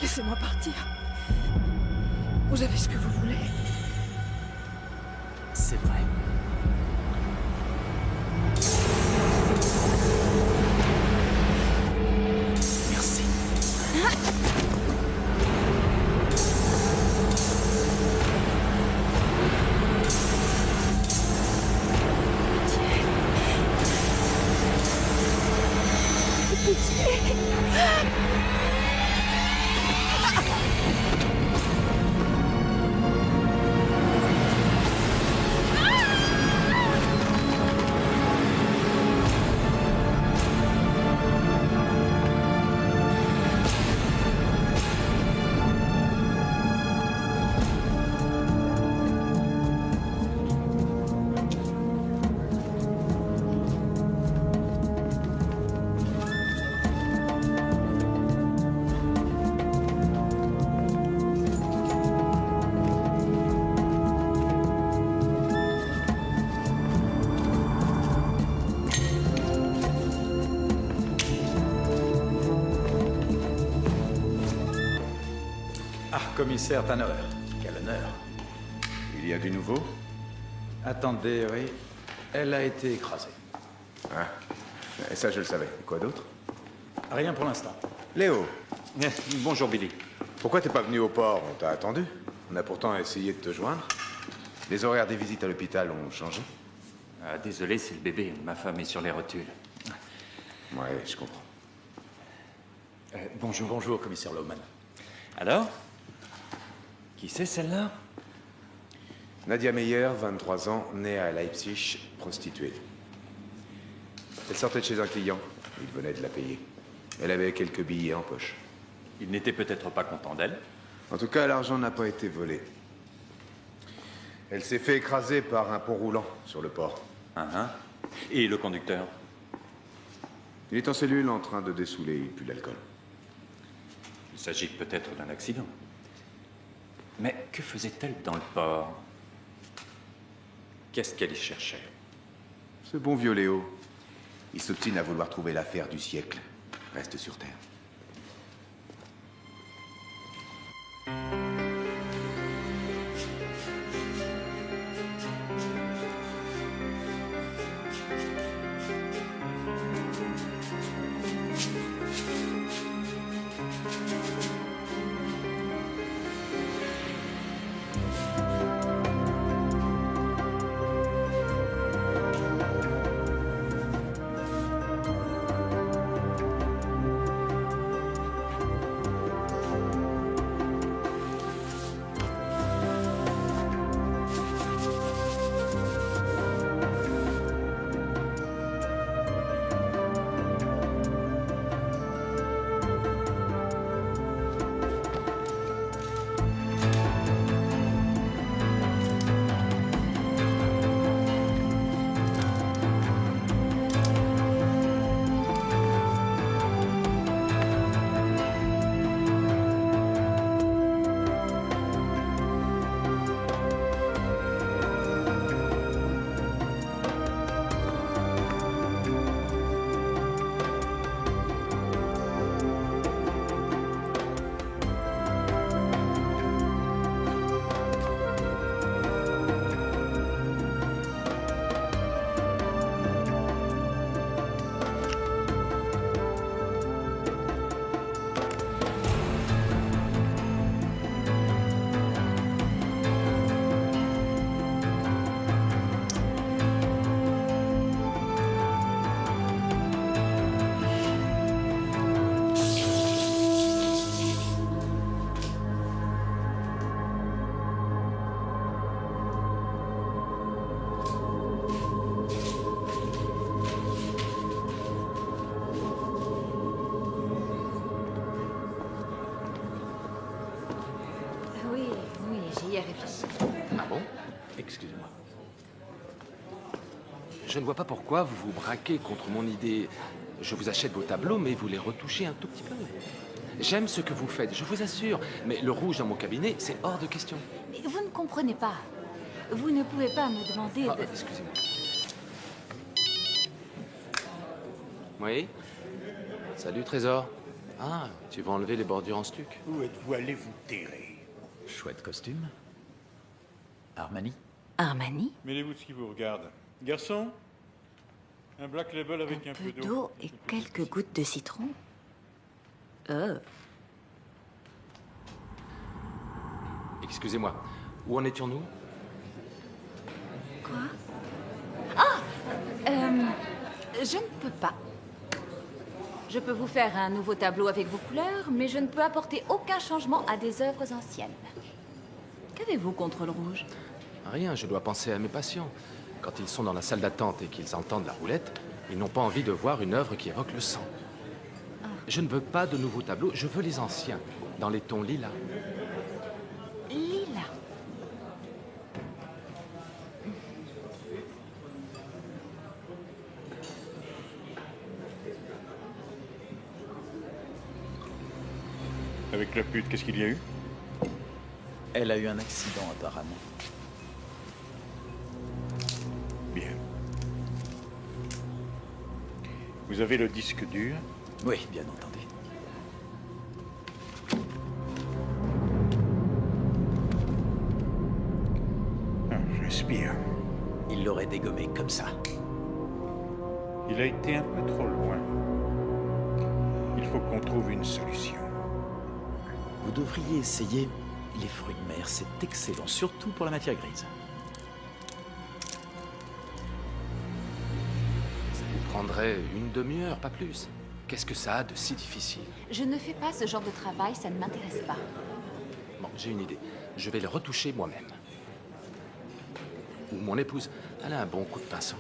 Laissez-moi partir. Vous avez ce que vous voulez. C'est vrai. Merci. Ah, commissaire Tanner, quel honneur. Il y a du nouveau? Attendez, oui. Elle a été écrasée. Ah, et ça je le savais. Et quoi d'autre? Rien pour l'instant. Léo, Bonjour, Billy. pourquoi t'es pas venu au port? On t'a attendu. On a pourtant essayé de te joindre. Les horaires des visites à l'hôpital ont changé. Ah, désolé, c'est le bébé. Ma femme est sur les rotules. Ouais, je comprends. Bonjour. Bonjour, commissaire Lowman. Alors? Qui c'est celle-là? Nadia Meyer, 23 ans, née à Leipzig, prostituée. Elle sortait de chez un client. Il venait de la payer. Elle avait quelques billets en poche. Il n'était peut-être pas content d'elle. En tout cas, l'argent n'a pas été volé. Elle s'est fait écraser par un pont roulant sur le port. Et le conducteur? Il est en cellule en train de dessouler, il pue l'alcool. Il s'agit peut-être d'un accident. Mais que faisait-elle dans le port? Qu'est-ce qu'elle y cherchait? Ce bon vieux Léo, il s'obstine à vouloir trouver l'affaire du siècle. Reste sur Terre. J'y ai réfléchi. Ah bon? Excusez-moi. Je ne vois pas pourquoi vous vous braquez contre mon idée. Je vous achète vos tableaux, mais vous les retouchez un tout petit peu. J'aime ce que vous faites, je vous assure. Mais le rouge dans mon cabinet, c'est hors de question. Mais vous ne comprenez pas. Vous ne pouvez pas me demander Ah, de... excusez-moi. Oui? Salut, Trésor. Ah, tu vas enlever les bordures en stuc. Où êtes-vous allé vous terrer? Chouette costume. Armani. Armani? Mêlez-vous de ce qui vous regarde. Garçon, un black label avec un peu d'eau et quelques gouttes de citron. Excusez-moi, où en étions-nous? Quoi? Ah! Je ne peux pas. Je peux vous faire un nouveau tableau avec vos couleurs, mais je ne peux apporter aucun changement à des œuvres anciennes. Qu'avez-vous contre le rouge? Rien, je dois penser à mes patients. Quand ils sont dans la salle d'attente et qu'ils entendent la roulette, ils n'ont pas envie de voir une œuvre qui évoque le sang. Je ne veux pas de nouveaux tableaux, je veux les anciens, dans les tons lilas. Lila. Avec la pute, qu'est-ce qu'il y a eu? Elle a eu un accident apparemment. Bien. Vous avez le disque dur? Oui, bien entendu. Ah, j'inspire. Il l'aurait dégommé comme ça. Il a été un peu trop loin. Il faut qu'on trouve une solution. Vous devriez essayer les fruits de mer. C'est excellent, surtout pour la matière grise. Ça vous prendrait une demi-heure, pas plus. Qu'est-ce que ça a de si difficile? Je ne fais pas ce genre de travail, ça ne m'intéresse pas. Bon, j'ai une idée. Je vais le retoucher moi-même. Ou mon épouse. Elle a un bon coup de pinceau.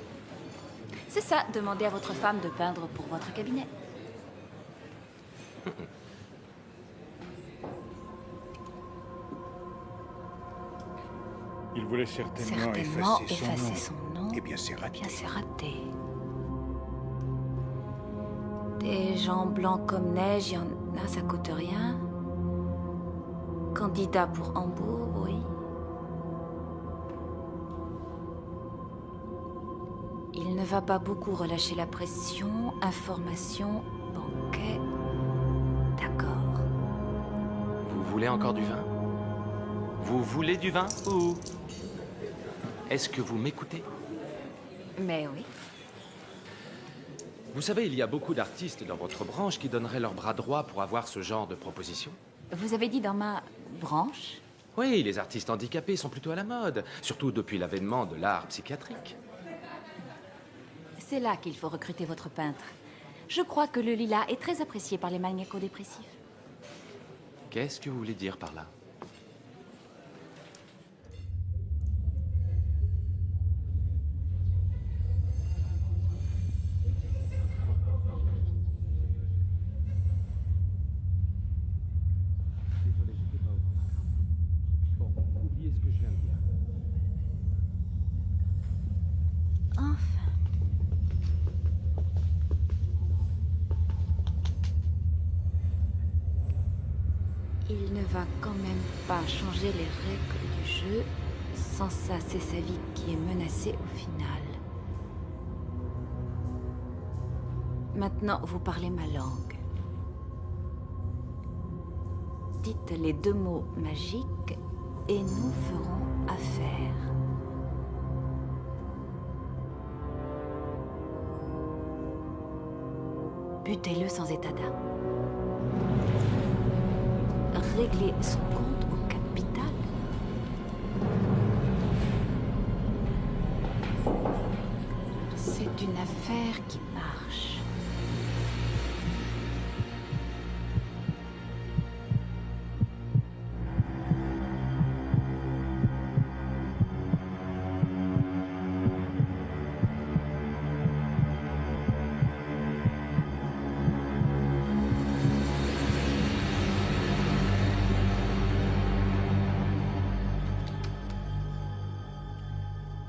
C'est ça, demandez à votre femme de peindre pour votre cabinet. Il voulait certainement effacer son nom. Eh bien, c'est raté. Bien, c'est raté. Des gens blancs comme neige, il y en a, ça coûte rien. Candidat pour Hambourg, oui. Il ne va pas beaucoup relâcher la pression. Information, banquet. D'accord. Vous voulez encore du vin? Vous voulez du vin ou... Est-ce que vous m'écoutez? Mais oui. Vous savez, il y a beaucoup d'artistes dans votre branche qui donneraient leur bras droit pour avoir ce genre de proposition. Vous avez dit dans ma branche? Oui, les artistes handicapés sont plutôt à la mode, surtout depuis l'avènement de l'art psychiatrique. C'est là qu'il faut recruter votre peintre. Je crois que le lilas est très apprécié par les maniaco-dépressifs. Qu'est-ce que vous voulez dire par là? Bon, oubliez ce que je viens de dire. Enfin. Il ne va quand même pas changer les règles du jeu. Sans ça, c'est sa vie qui est menacée au final. Maintenant, vous parlez ma langue. Dites les 2 mots magiques et nous ferons affaire. Butez-le sans état d'âme. Réglez son compte au capital. C'est une affaire qui marche.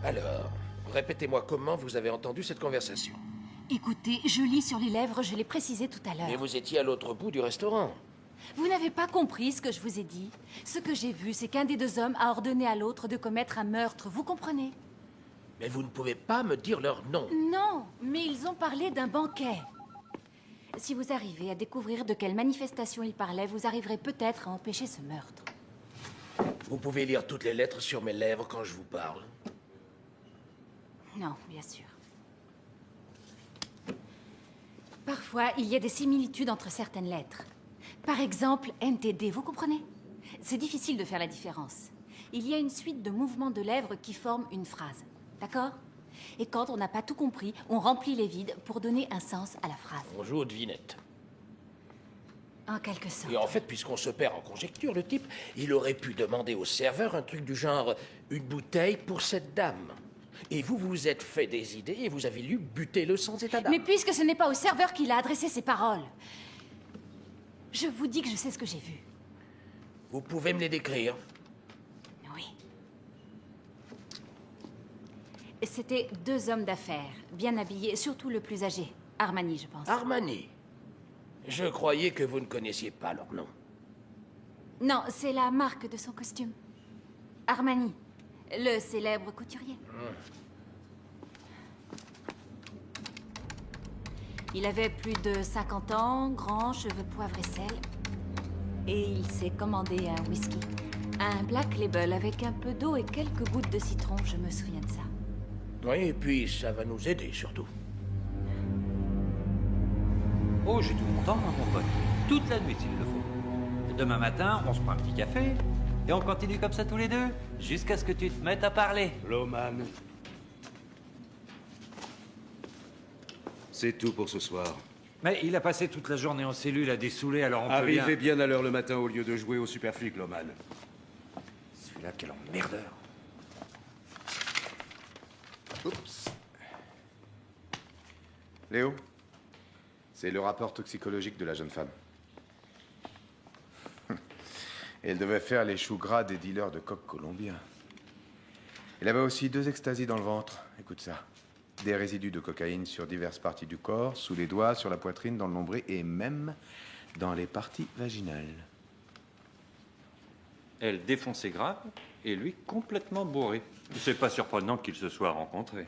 Alors, répétez-moi comment vous avez entendu cette conversation. Écoutez, je lis sur les lèvres, je l'ai précisé tout à l'heure. Mais vous étiez à l'autre bout du restaurant. Vous n'avez pas compris ce que je vous ai dit. Ce que j'ai vu, c'est qu'un des 2 hommes a ordonné à l'autre de commettre un meurtre. Vous comprenez? Mais vous ne pouvez pas me dire leur nom. Non, mais ils ont parlé d'un banquet. Si vous arrivez à découvrir de quelle manifestation il parlait, vous arriverez peut-être à empêcher ce meurtre. Vous pouvez lire toutes les lettres sur mes lèvres quand je vous parle. Non, bien sûr. Parfois, il y a des similitudes entre certaines lettres. Par exemple, NTD, vous comprenez? C'est difficile de faire la différence. Il y a une suite de mouvements de lèvres qui forment une phrase. D'accord? Et quand on n'a pas tout compris, on remplit les vides pour donner un sens à la phrase. On joue aux devinettes. En quelque sorte. Et en fait, puisqu'on se perd en conjecture, le type, il aurait pu demander au serveur un truc du genre « une bouteille pour cette dame ». Et vous vous êtes fait des idées et vous avez lu « butez-le sans état d'âme ». Mais puisque ce n'est pas au serveur qu'il a adressé ces paroles, je vous dis que je sais ce que j'ai vu. Vous pouvez me les décrire? Oui. C'était deux hommes d'affaires, bien habillés, surtout le plus âgé. Armani, je pense. Armani. Je croyais que vous ne connaissiez pas leur nom. Non, c'est la marque de son costume. Armani, le célèbre couturier. Il avait plus de 50 ans, grand, cheveux poivre et sel. Et il s'est commandé un whisky. Un Black Label avec un peu d'eau et quelques gouttes de citron, je me souviens de ça. Oui, et puis ça va nous aider surtout. Oh, j'ai tout mon temps, hein, mon pote. Toute la nuit, s'il le faut. Demain matin, on se prend un petit café, et on continue comme ça tous les deux, jusqu'à ce que tu te mettes à parler. Loman. C'est tout pour ce soir. Mais il a passé toute la journée en cellule à dessouler, alors on peut bien... Arrivez bien à l'heure le matin au lieu de jouer au Superflic, Loman. Celui-là, quel emmerdeur. Oups. Léo, c'est le rapport toxicologique de la jeune femme. Et elle devait faire les choux gras des dealers de coke colombiens. Elle avait aussi 2 extasies dans le ventre. Écoute ça. Des résidus de cocaïne sur diverses parties du corps, sous les doigts, sur la poitrine, dans le nombril et même dans les parties vaginales. Elle défonçait grave, et lui complètement bourré. C'est pas surprenant qu'ils se soient rencontrés.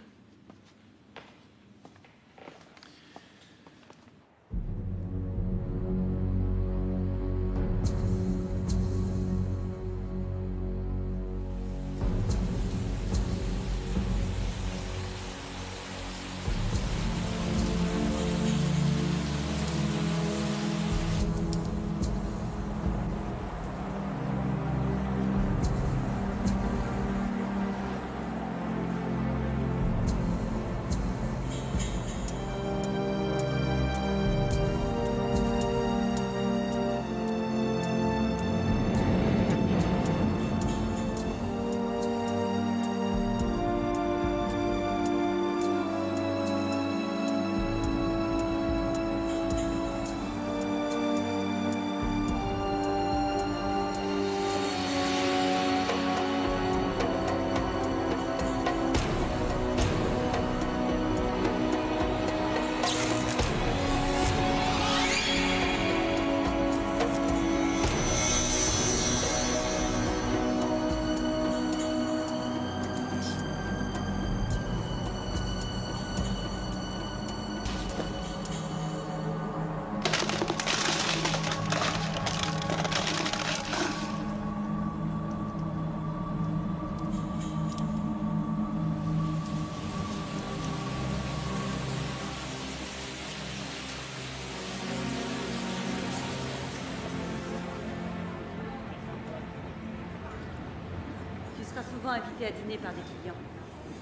Souvent invité à dîner par des clients.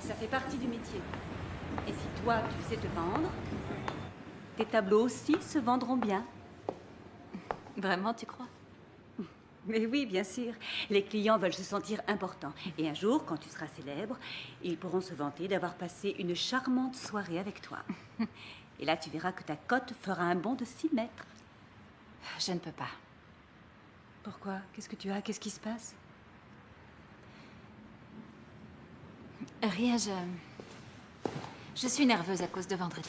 Ça fait partie du métier. Et si toi, tu sais te vendre, tes tableaux aussi se vendront bien. Vraiment, tu crois? Mais oui, bien sûr. Les clients veulent se sentir importants. Et un jour, quand tu seras célèbre, ils pourront se vanter d'avoir passé une charmante soirée avec toi. Et là, tu verras que ta cote fera un bond de 6 mètres. Je ne peux pas. Pourquoi? Qu'est-ce que tu as? Qu'est-ce qui se passe? Rien, je suis nerveuse à cause de vendredi.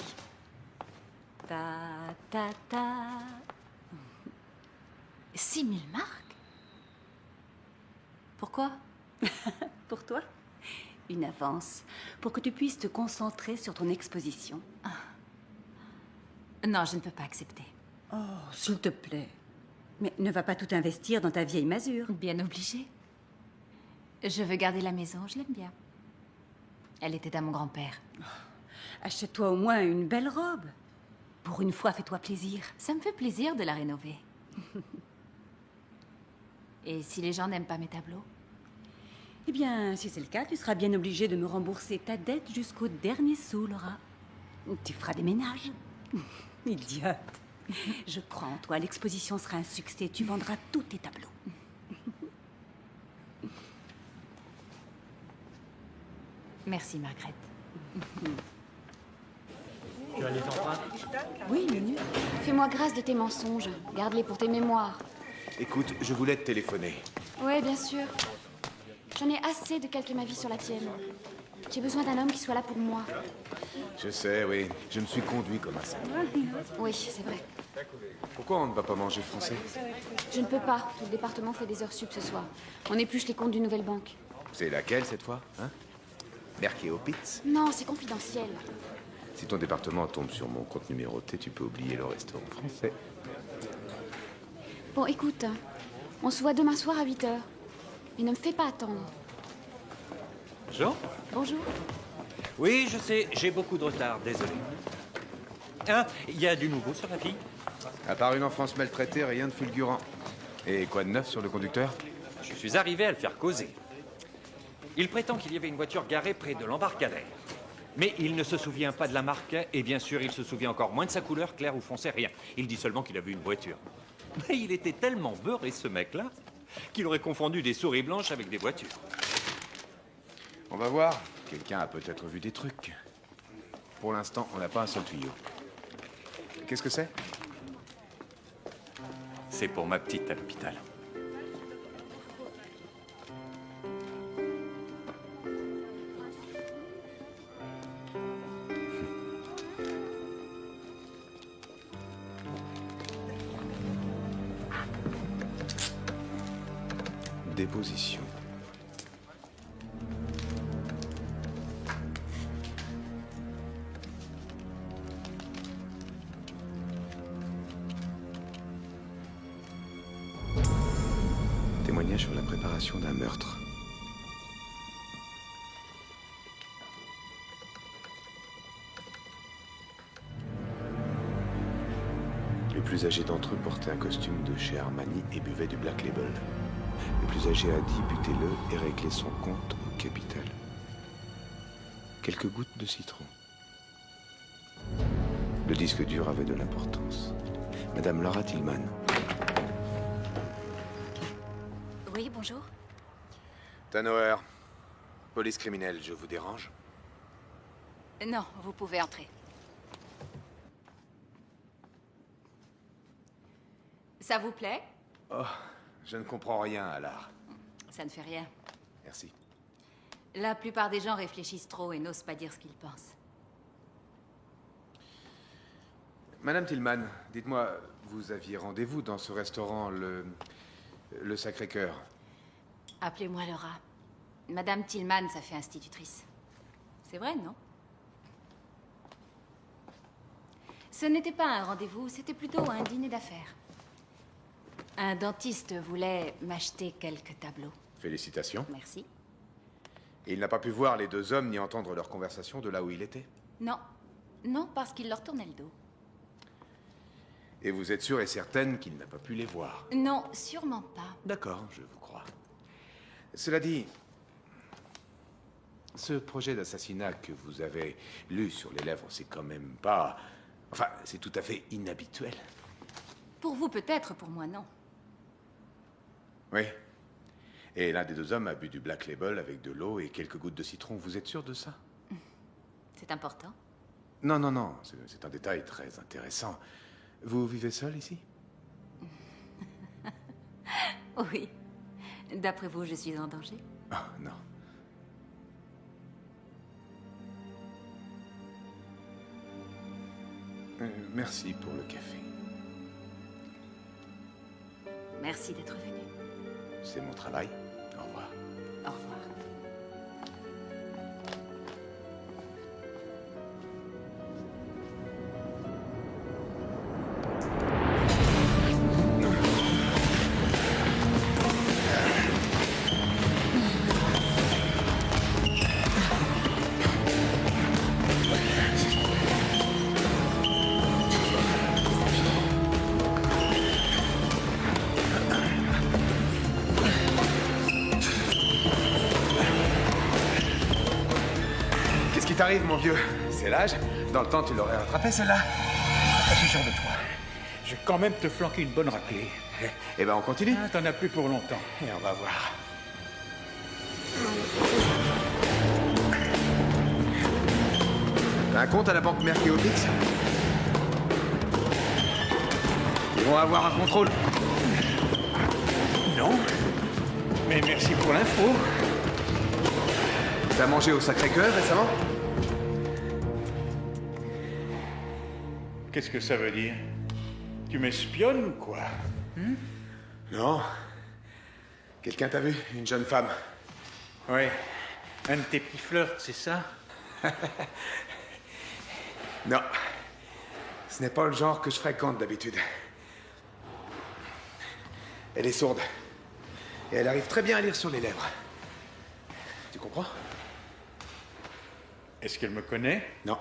Ta, ta, ta. 6 000 marques? Pourquoi? Pour toi? Une avance, pour que tu puisses te concentrer sur ton exposition. Non, je ne peux pas accepter. Oh, s'il te plaît. Mais ne va pas tout investir dans ta vieille masure. Bien obligée. Je veux garder la maison, je l'aime bien. Elle était à mon grand-père. Achète-toi au moins une belle robe. Pour une fois, fais-toi plaisir. Ça me fait plaisir de la rénover. Et si les gens n'aiment pas mes tableaux? Eh bien, si c'est le cas, tu seras bien obligé de me rembourser ta dette jusqu'au dernier sou, Laura. Tu feras des ménages. Idiote. Je crois en toi, l'exposition sera un succès. Tu vendras tous tes tableaux. Merci, Margaret. Tu as les empreintes? Oui, Menu. Fais-moi grâce de tes mensonges. Garde-les pour tes mémoires. Écoute, je voulais te téléphoner. Ouais, bien sûr. J'en ai assez de calquer ma vie sur la tienne. J'ai besoin d'un homme qui soit là pour moi. Je sais, oui. Je me suis conduit comme un salaud. Oui, c'est vrai. Pourquoi on ne va pas manger français? Je ne peux pas. Tout le département fait des heures sup ce soir. On épluche les comptes d'une nouvelle banque. C'est laquelle cette fois, hein? Merkeo Pitts? Non, c'est confidentiel. Si ton département tombe sur mon compte numéroté, tu peux oublier le restaurant français. Bon, écoute, on se voit demain soir à 8h. Et ne me fais pas attendre. Jean? Bonjour. Oui, je sais, j'ai beaucoup de retard, désolé. Hein? Il y a du nouveau sur la fille? À part une enfance maltraitée, rien de fulgurant. Et quoi de neuf sur le conducteur? Je suis arrivé à le faire causer. Il prétend qu'il y avait une voiture garée près de l'embarcadère. Mais il ne se souvient pas de la marque, et bien sûr, il se souvient encore moins de sa couleur, claire ou foncée, rien. Il dit seulement qu'il a vu une voiture. Mais il était tellement beurré, ce mec-là, qu'il aurait confondu des souris blanches avec des voitures. On va voir. Quelqu'un a peut-être vu des trucs. Pour l'instant, on n'a pas un seul tuyau. Qu'est-ce que c'est? C'est pour ma petite à l'hôpital. Déposition. Témoignage sur la préparation d'un meurtre. Le plus âgé d'entre eux portait un costume de chez Armani et buvait du Black Label. Le plus âgé a dit butez-le et réglez son compte au capital. Quelques gouttes de citron. Le disque dur avait de l'importance. Madame Laura Tillman. Oui, bonjour. Tanoer, police criminelle, je vous dérange? Non, vous pouvez entrer. Ça vous plaît? Oh, je ne comprends rien à l'art. Ça ne fait rien. Merci. La plupart des gens réfléchissent trop et n'osent pas dire ce qu'ils pensent. Madame Tillman, dites-moi, vous aviez rendez-vous dans ce restaurant, le Sacré-Cœur? Appelez-moi Laura. Madame Tillman, ça fait institutrice. C'est vrai, non? Ce n'était pas un rendez-vous, c'était plutôt un dîner d'affaires. Un dentiste voulait m'acheter quelques tableaux. Félicitations. Merci. Et il n'a pas pu voir les deux hommes ni entendre leur conversation de là où il était? Non. Non, parce qu'il leur tournait le dos. Et vous êtes sûre et certaine qu'il n'a pas pu les voir? Non, sûrement pas. D'accord, je vous crois. Cela dit, ce projet d'assassinat que vous avez lu sur les lèvres, c'est quand même pas... Enfin, c'est tout à fait inhabituel. Pour vous peut-être, pour moi non. Oui. Et l'un des deux hommes a bu du Black Label avec de l'eau et quelques gouttes de citron. Vous êtes sûr de ça? C'est important. Non, non, non. C'est un détail très intéressant. Vous vivez seul ici? Oui. D'après vous, je suis en danger? Ah, non. Merci pour le café. Merci d'être venu. C'est mon travail. Au revoir. Au revoir. j'arrive, mon vieux. C'est l'âge. Dans le temps, tu l'aurais rattrapé, celle-là. Je suis sûr de toi. Je vais quand même te flanquer une bonne raclée. Eh ben, on continue. Ah, t'en as plus pour longtemps. Et on va voir. T'as un compte à la banque Merkeopix? Ils vont avoir un contrôle. Non. Mais merci pour l'info. T'as mangé au Sacré-Cœur récemment? Qu'est-ce que ça veut dire? Tu m'espionnes ou quoi? Non. Quelqu'un t'a vu? Une jeune femme? Ouais. Un de tes petits flirts, c'est ça? Non. Ce n'est pas le genre que je fréquente d'habitude. Elle est sourde. Et elle arrive très bien à lire sur les lèvres. Tu comprends? Est-ce qu'elle me connaît? Non.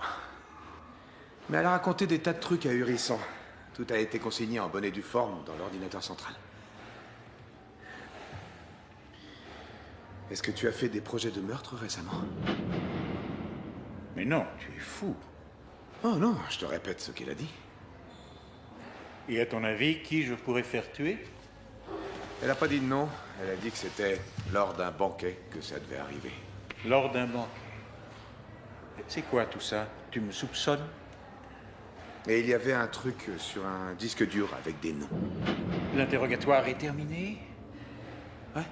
Mais elle a raconté des tas de trucs ahurissants. Tout a été consigné en bonne et due forme dans l'ordinateur central. Est-ce que tu as fait des projets de meurtre récemment? Mais non, tu es fou. Oh non, je te répète ce qu'elle a dit. Et à ton avis, qui je pourrais faire tuer? Elle a pas dit de nom. Elle a dit que c'était lors d'un banquet que ça devait arriver. Lors d'un banquet. C'est quoi tout ça? Tu me soupçonnes? Et il y avait un truc sur un disque dur avec des noms. L'interrogatoire est terminé? Ouais.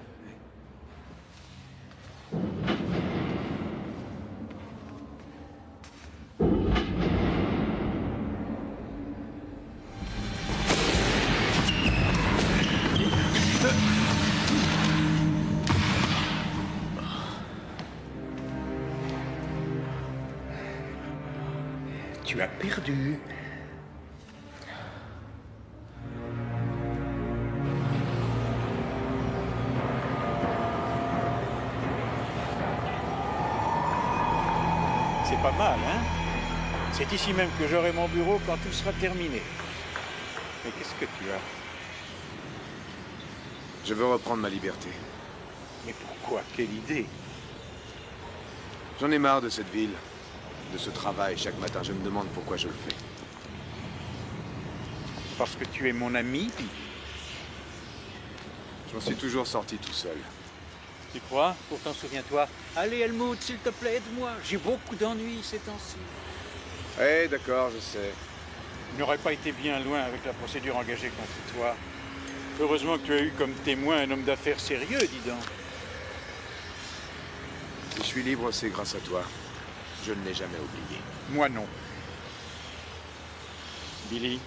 Tu as perdu. C'est pas mal, hein? C'est ici même que j'aurai mon bureau quand tout sera terminé. Mais qu'est-ce que tu as? Je veux reprendre ma liberté. Mais pourquoi? Quelle idée? J'en ai marre de cette ville, de ce travail. Chaque matin, je me demande pourquoi je le fais. Parce que tu es mon ami? Je m'en suis toujours sorti tout seul. Tu crois? Pourtant, souviens-toi. Allez, Helmut, s'il te plaît, aide-moi. J'ai beaucoup d'ennuis ces temps-ci. Eh, d'accord, je sais. Je n'aurais pas été bien loin avec la procédure engagée contre toi. Heureusement que tu as eu comme témoin un homme d'affaires sérieux, dis donc. Si je suis libre, c'est grâce à toi. Je ne l'ai jamais oublié. Moi non. Billy,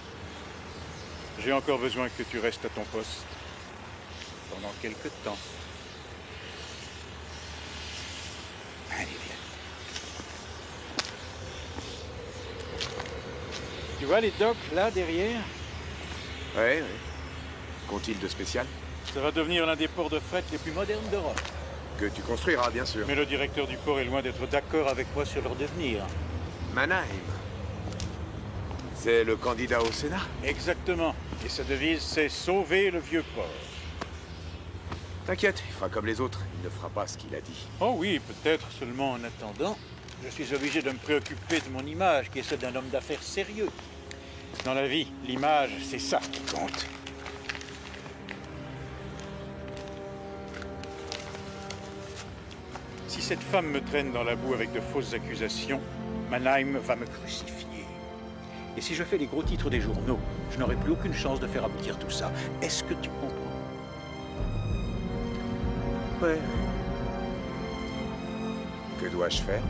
j'ai encore besoin que tu restes à ton poste. Pendant quelque temps. Allez, viens. Tu vois les docks, là, derrière? Ouais. Qu'ont-ils de spécial? Ça va devenir l'un des ports de fret les plus modernes d'Europe. Que tu construiras, bien sûr. Mais le directeur du port est loin d'être d'accord avec moi sur leur devenir. Mannheim. C'est le candidat au Sénat? Exactement. Et sa devise, c'est sauver le vieux port. T'inquiète, il fera comme les autres. Il ne fera pas ce qu'il a dit. Oh oui, peut-être seulement en attendant. Je suis obligé de me préoccuper de mon image, qui est celle d'un homme d'affaires sérieux. Dans la vie, l'image, c'est ça qui compte. Si cette femme me traîne dans la boue avec de fausses accusations, Mannheim va me crucifier. Et si je fais les gros titres des journaux, je n'aurai plus aucune chance de faire aboutir tout ça. Est-ce que tu comprends? Ouais. Que dois-je faire?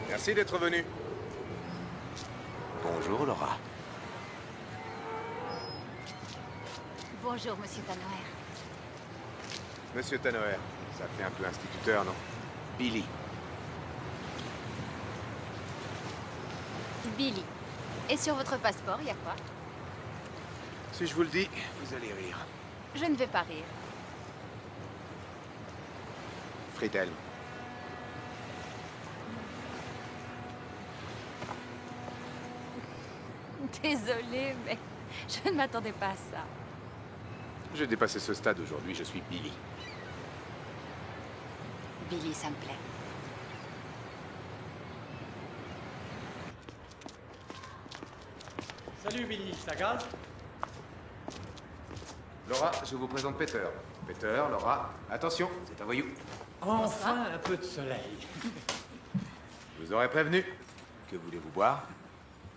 Merci d'être venu. Bonjour, Laura. Bonjour, Monsieur Tanoer. Monsieur Tanoer, ça fait un peu instituteur, non? Billy. Billy. Et sur votre passeport, il y a quoi? Si je vous le dis, vous allez rire. Je ne vais pas rire. Friedel. Désolée, mais je ne m'attendais pas à ça. J'ai dépassé ce stade aujourd'hui, je suis Billy. Billy, ça me plaît. Salut Billy, ça gaz? Laura, je vous présente Peter. Peter, Laura, attention, c'est un voyou. Enfin un peu de soleil. Je vous aurais prévenu. Que voulez-vous boire?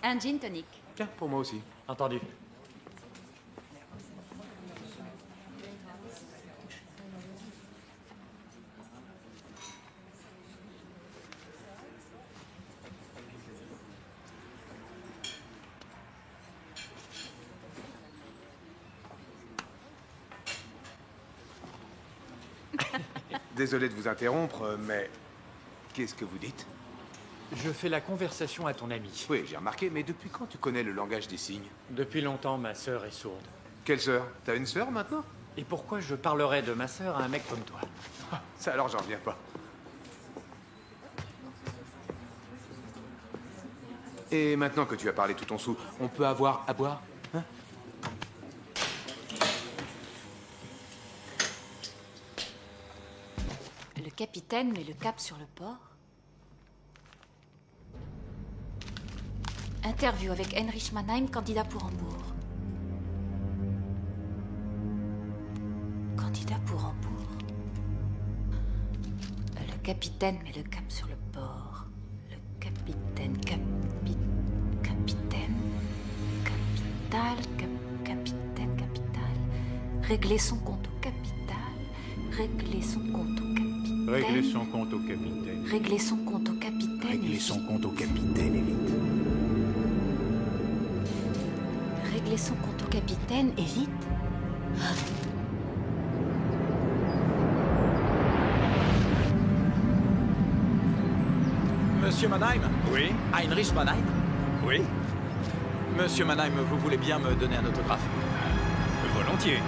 Un gin tonic. Tiens, pour moi aussi. Entendu. Désolé de vous interrompre, mais qu'est-ce que vous dites? Je fais la conversation à ton ami. Oui, j'ai remarqué, mais depuis quand tu connais le langage des signes? Depuis longtemps, ma sœur est sourde. Quelle sœur? T'as une sœur maintenant? Et pourquoi je parlerais de ma sœur à un mec comme toi? Ça alors, j'en reviens pas. Et maintenant que tu as parlé tout ton sou, on peut avoir à boire? Hein? Le capitaine met le cap sur le port. Interview avec Heinrich Mannheim, candidat pour Hambourg. Candidat pour Hambourg. Le capitaine met le cap sur le port. Le capitaine, capitaine, capitaine. Régler son compte au capital. Régler son compte au capitaine. Régler son compte au capitaine. Régler son compte au capitaine. Régler son compte au capitaine, et vite. Régler son compte au capitaine et vite. Monsieur Mannheim? Oui? Heinrich Mannheim? Oui? Monsieur Mannheim, vous voulez bien me donner un autographe? Volontiers.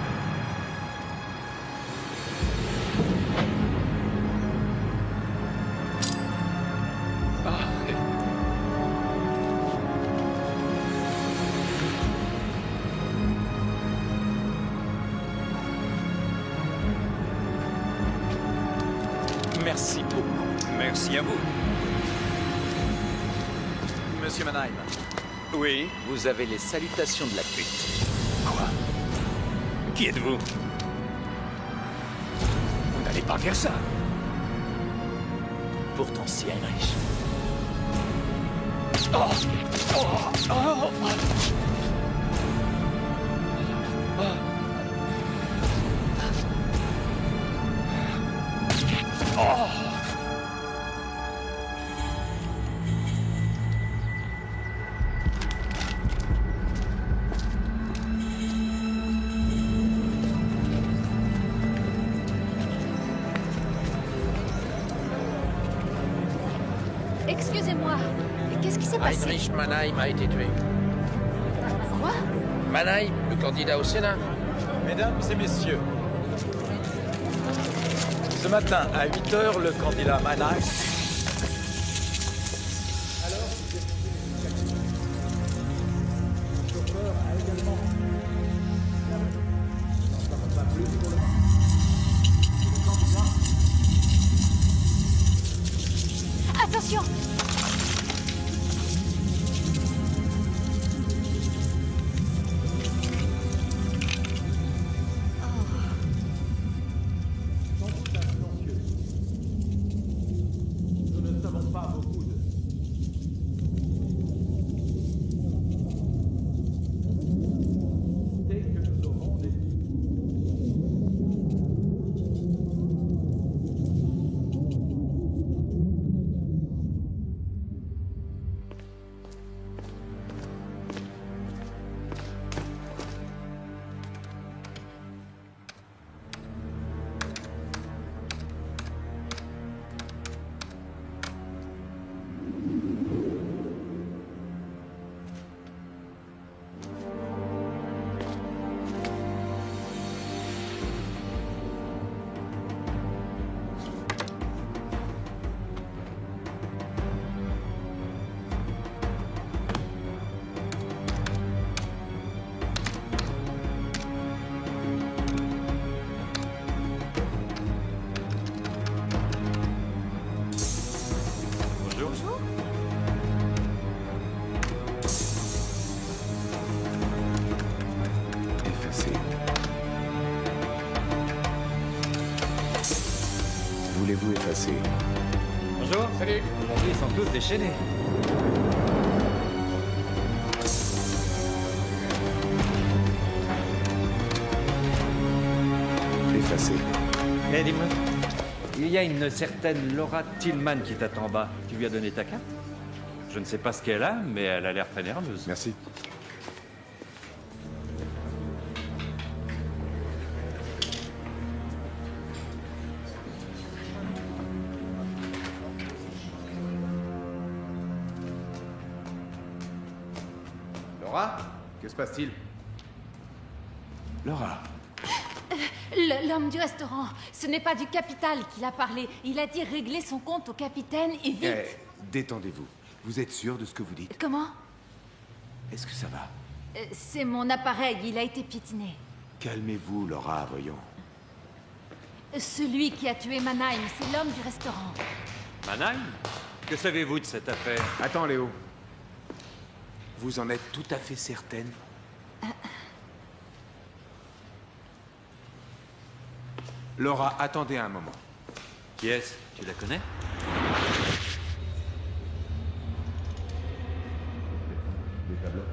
Merci beaucoup. Merci à vous. Monsieur Mannheim, Oui? vous avez les salutations de la pute. Quoi? Qui êtes-vous? Vous n'allez pas faire ça. Pourtant, si Heinrich. Excusez-moi, qu'est-ce qui s'est passé? Heinrich Mannheim a été tué. Quoi? Mannheim, le candidat au Sénat. Mesdames et messieurs, ce matin à 8h, le candidat Mannheim. Attention! Effacé. Bonjour. Salut. Aujourd'hui, ils sont tous déchaînés. Effacé. Eh, dis-moi, il y a une certaine Laura Tillman qui t'attend en bas. Tu lui as donné ta carte? Je ne sais pas ce qu'elle a, mais elle a l'air très nerveuse. Merci. Laura, que se passe-t-il? Laura. L'homme du restaurant, ce n'est pas du capital qu'il a parlé. Il a dit régler son compte au capitaine et vite. Eh, détendez-vous. Vous êtes sûr de ce que vous dites? Comment? Est-ce que ça va? C'est mon appareil, il a été piétiné. Calmez-vous, Laura, voyons. Celui qui a tué Mannheim, c'est l'homme du restaurant. Mannheim? Que savez-vous de cette affaire? Attends, Léo. Vous en êtes tout à fait certaine? Laura, attendez un moment. Qui est-ce? Tu la connais? Des tableaux.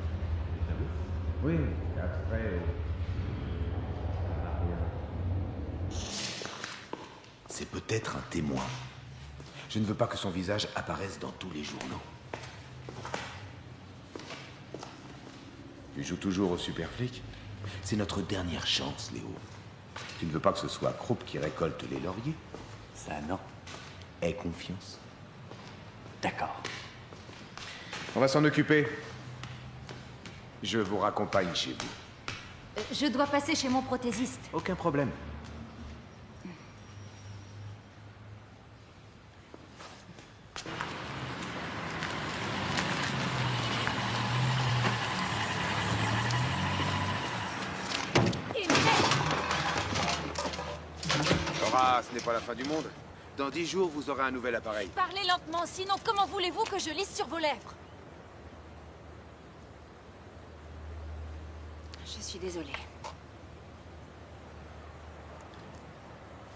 Oui, abstrait. C'est peut-être un témoin. Je ne veux pas que son visage apparaisse dans tous les journaux. Tu joues toujours au super flic? C'est notre dernière chance, Léo. Tu ne veux pas que ce soit Krupp qui récolte les lauriers? Ça, non. Aie confiance. D'accord. On va s'en occuper. Je vous raccompagne chez vous. Je dois passer chez mon prothésiste. Aucun problème. Laura, ce n'est pas la fin du monde. Dans 10 jours, vous aurez un nouvel appareil. Parlez lentement, sinon comment voulez-vous que je lise sur vos lèvres? Je suis désolée.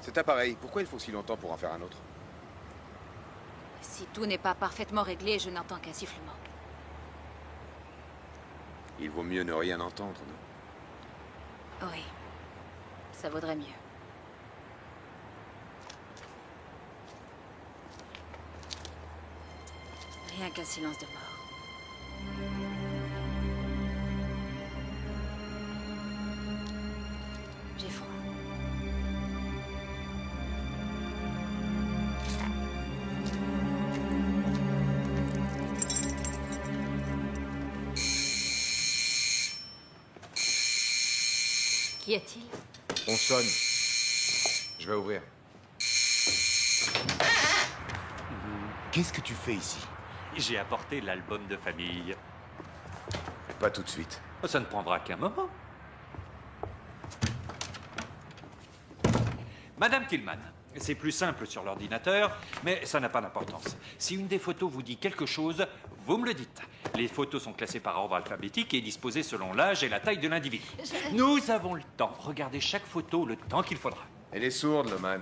Cet appareil, pourquoi il faut si longtemps pour en faire un autre? Si tout n'est pas parfaitement réglé, je n'entends qu'un sifflement. Il vaut mieux ne rien entendre, non? Oui, ça vaudrait mieux. Rien qu'un silence de mort. J'ai froid. Qui est-il? On sonne. Je vais ouvrir. Qu'est-ce que tu fais ici? J'ai apporté l'album de famille. Pas tout de suite. Ça ne prendra qu'un moment. Madame Tillman, c'est plus simple sur l'ordinateur, mais ça n'a pas d'importance. Si une des photos vous dit quelque chose, vous me le dites. Les photos sont classées par ordre alphabétique et disposées selon l'âge et la taille de l'individu. Nous avons le temps. Regardez chaque photo le temps qu'il faudra. Elle est sourde, Loman.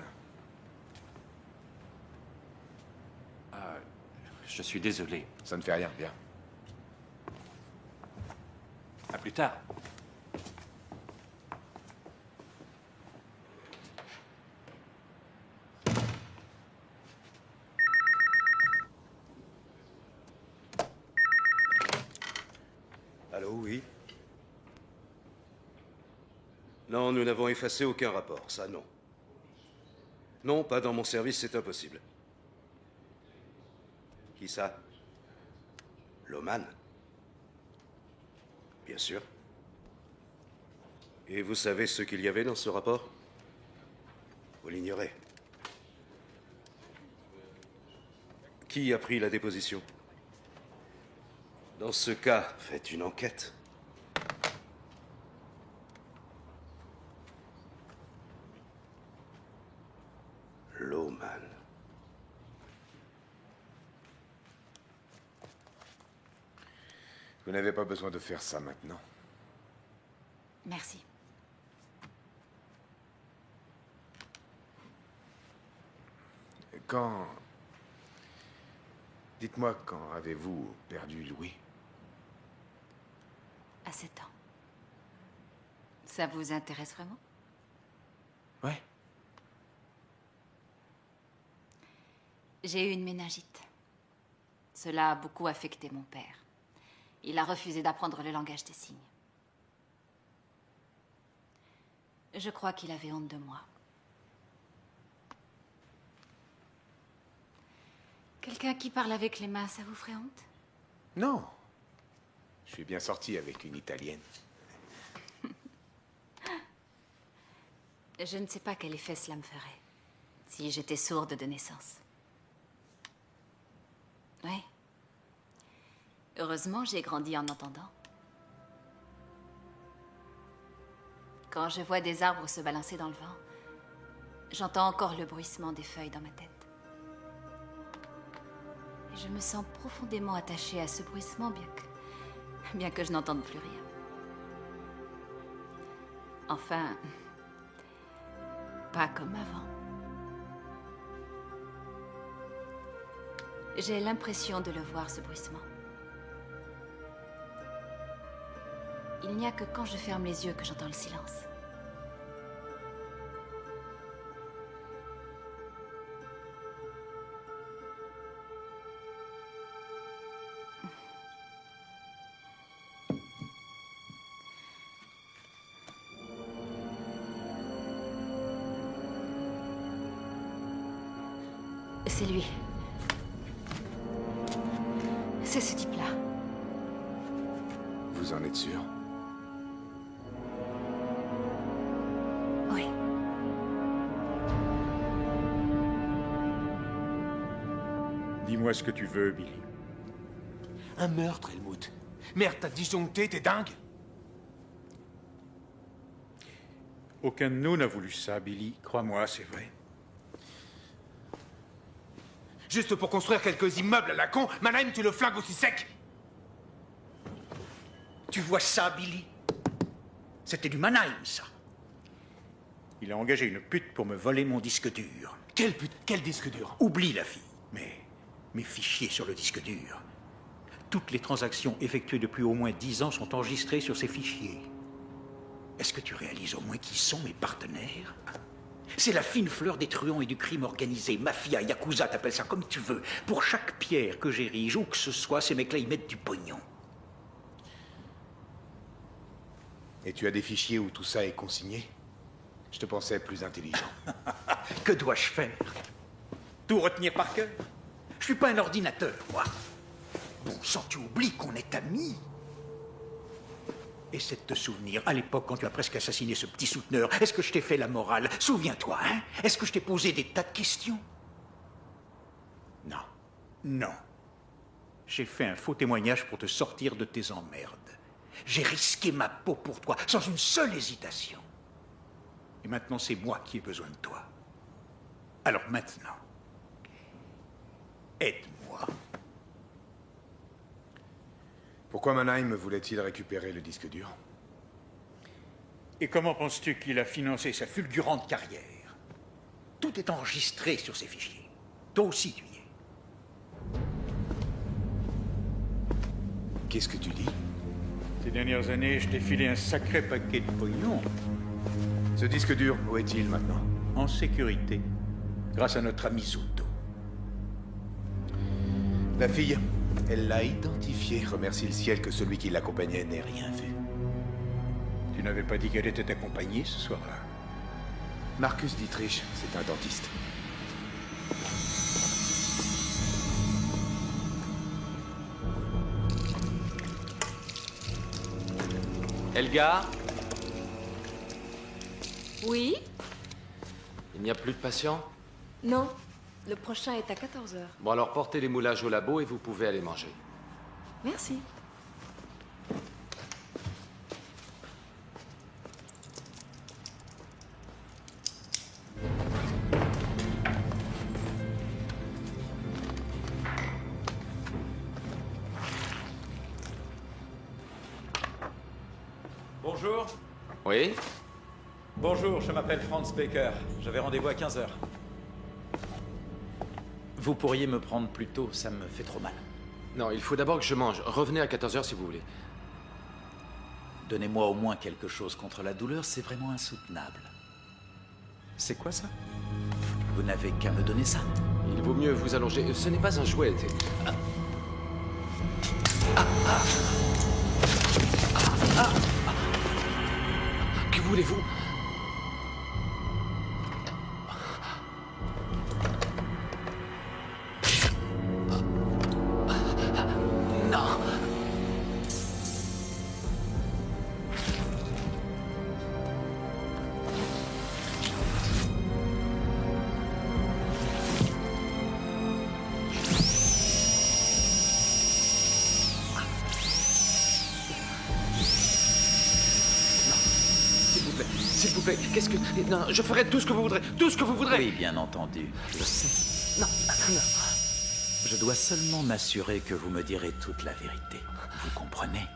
Je suis désolé. Ça ne fait rien, bien. À plus tard. Allô, oui? Non, nous n'avons effacé aucun rapport, ça non. Non, pas dans mon service, c'est impossible. Qui ça? Loman? Bien sûr. Et vous savez ce qu'il y avait dans ce rapport? Vous l'ignorez. Qui a pris la déposition? Dans ce cas, faites une enquête. Loman. Vous n'avez pas besoin de faire ça maintenant. Merci. Quand... Dites-moi, quand avez-vous perdu Louis? À 7 ans. Ça vous intéresse vraiment? Ouais. J'ai eu une méningite. Cela a beaucoup affecté mon père. Il a refusé d'apprendre le langage des signes. Je crois qu'il avait honte de moi. Quelqu'un qui parle avec les mains, ça vous ferait honte? Non. Je suis bien sorti avec une Italienne. Je ne sais pas quel effet cela me ferait si j'étais sourde de naissance. Oui. Heureusement, j'ai grandi en entendant. Quand je vois des arbres se balancer dans le vent, j'entends encore le bruissement des feuilles dans ma tête. Et je me sens profondément attachée à ce bruissement, bien que je n'entende plus rien. Enfin, pas comme avant. J'ai l'impression de le voir, ce bruissement. Il n'y a que quand je ferme les yeux que j'entends le silence. C'est lui. C'est ce type-là. Vous en êtes sûr? Oui. Dis-moi ce que tu veux, Billy. Un meurtre, Helmut. Merde, t'as disjoncté, t'es dingue? Aucun de nous n'a voulu ça, Billy. Crois-moi, c'est vrai. Juste pour construire quelques immeubles à la con, Mannheim, tu le flingues aussi sec. Tu vois ça, Billy? C'était du Mannheim, ça. Il a engagé une pute pour me voler mon disque dur. Quelle pute? Quel disque dur? Oublie la fille. Mais mes fichiers sur le disque dur. Toutes les transactions effectuées depuis au moins 10 ans sont enregistrées sur ces fichiers. Est-ce que tu réalises au moins qui sont mes partenaires? C'est la fine fleur des truands et du crime organisé. Mafia, yakuza, t'appelles ça comme tu veux. Pour chaque pierre que j'érige, où que ce soit, ces mecs-là, ils mettent du pognon. Et tu as des fichiers où tout ça est consigné? Je te pensais plus intelligent. Que dois-je faire? Tout retenir par cœur? Je suis pas un ordinateur, moi. Bon sang, tu oublies qu'on est amis. Essaie de te souvenir, à l'époque, quand tu as presque assassiné ce petit souteneur, est-ce que je t'ai fait la morale? Souviens-toi, hein? Est-ce que je t'ai posé des tas de questions? Non. Non. J'ai fait un faux témoignage pour te sortir de tes emmerdes. J'ai risqué ma peau pour toi, sans une seule hésitation. Et maintenant, c'est moi qui ai besoin de toi. Alors maintenant, aide-moi. Pourquoi Mannheim voulait-il récupérer le disque dur? Et comment penses-tu qu'il a financé sa fulgurante carrière? Tout est enregistré sur ses fichiers. Toi aussi, tu y es. Qu'est-ce que tu dis? Ces dernières années, je t'ai filé un sacré paquet de pognon. Ce disque dur, où est-il maintenant? En sécurité, grâce à notre ami Zuto. La fille, elle l'a identifié. Remercie le ciel que celui qui l'accompagnait n'ait rien vu. Tu n'avais pas dit qu'elle était accompagnée ce soir-là? Marcus Dietrich, c'est un dentiste. Elgar, Oui? il n'y a plus de patients? Non. Le prochain est à 14 h. Bon, alors portez les moulages au labo et vous pouvez aller manger. Merci. Bonjour. Oui? Bonjour, je m'appelle Franz Baker. J'avais rendez-vous à 15 h. Vous pourriez me prendre plus tôt, ça me fait trop mal. Non, il faut d'abord que je mange. Revenez à 14h si vous voulez. Donnez-moi au moins quelque chose contre la douleur, c'est vraiment insoutenable. C'est quoi ça? Vous n'avez qu'à me donner ça. Il vaut mieux vous allonger. Ce n'est pas un jouet. Que voulez-vous? Non. S'il vous plaît, qu'est-ce que... Non, je ferai tout ce que vous voudrez, tout ce que vous voudrez. Oui, bien entendu, je sais. Non, non. Je dois seulement m'assurer que vous me direz toute la vérité. Vous comprenez?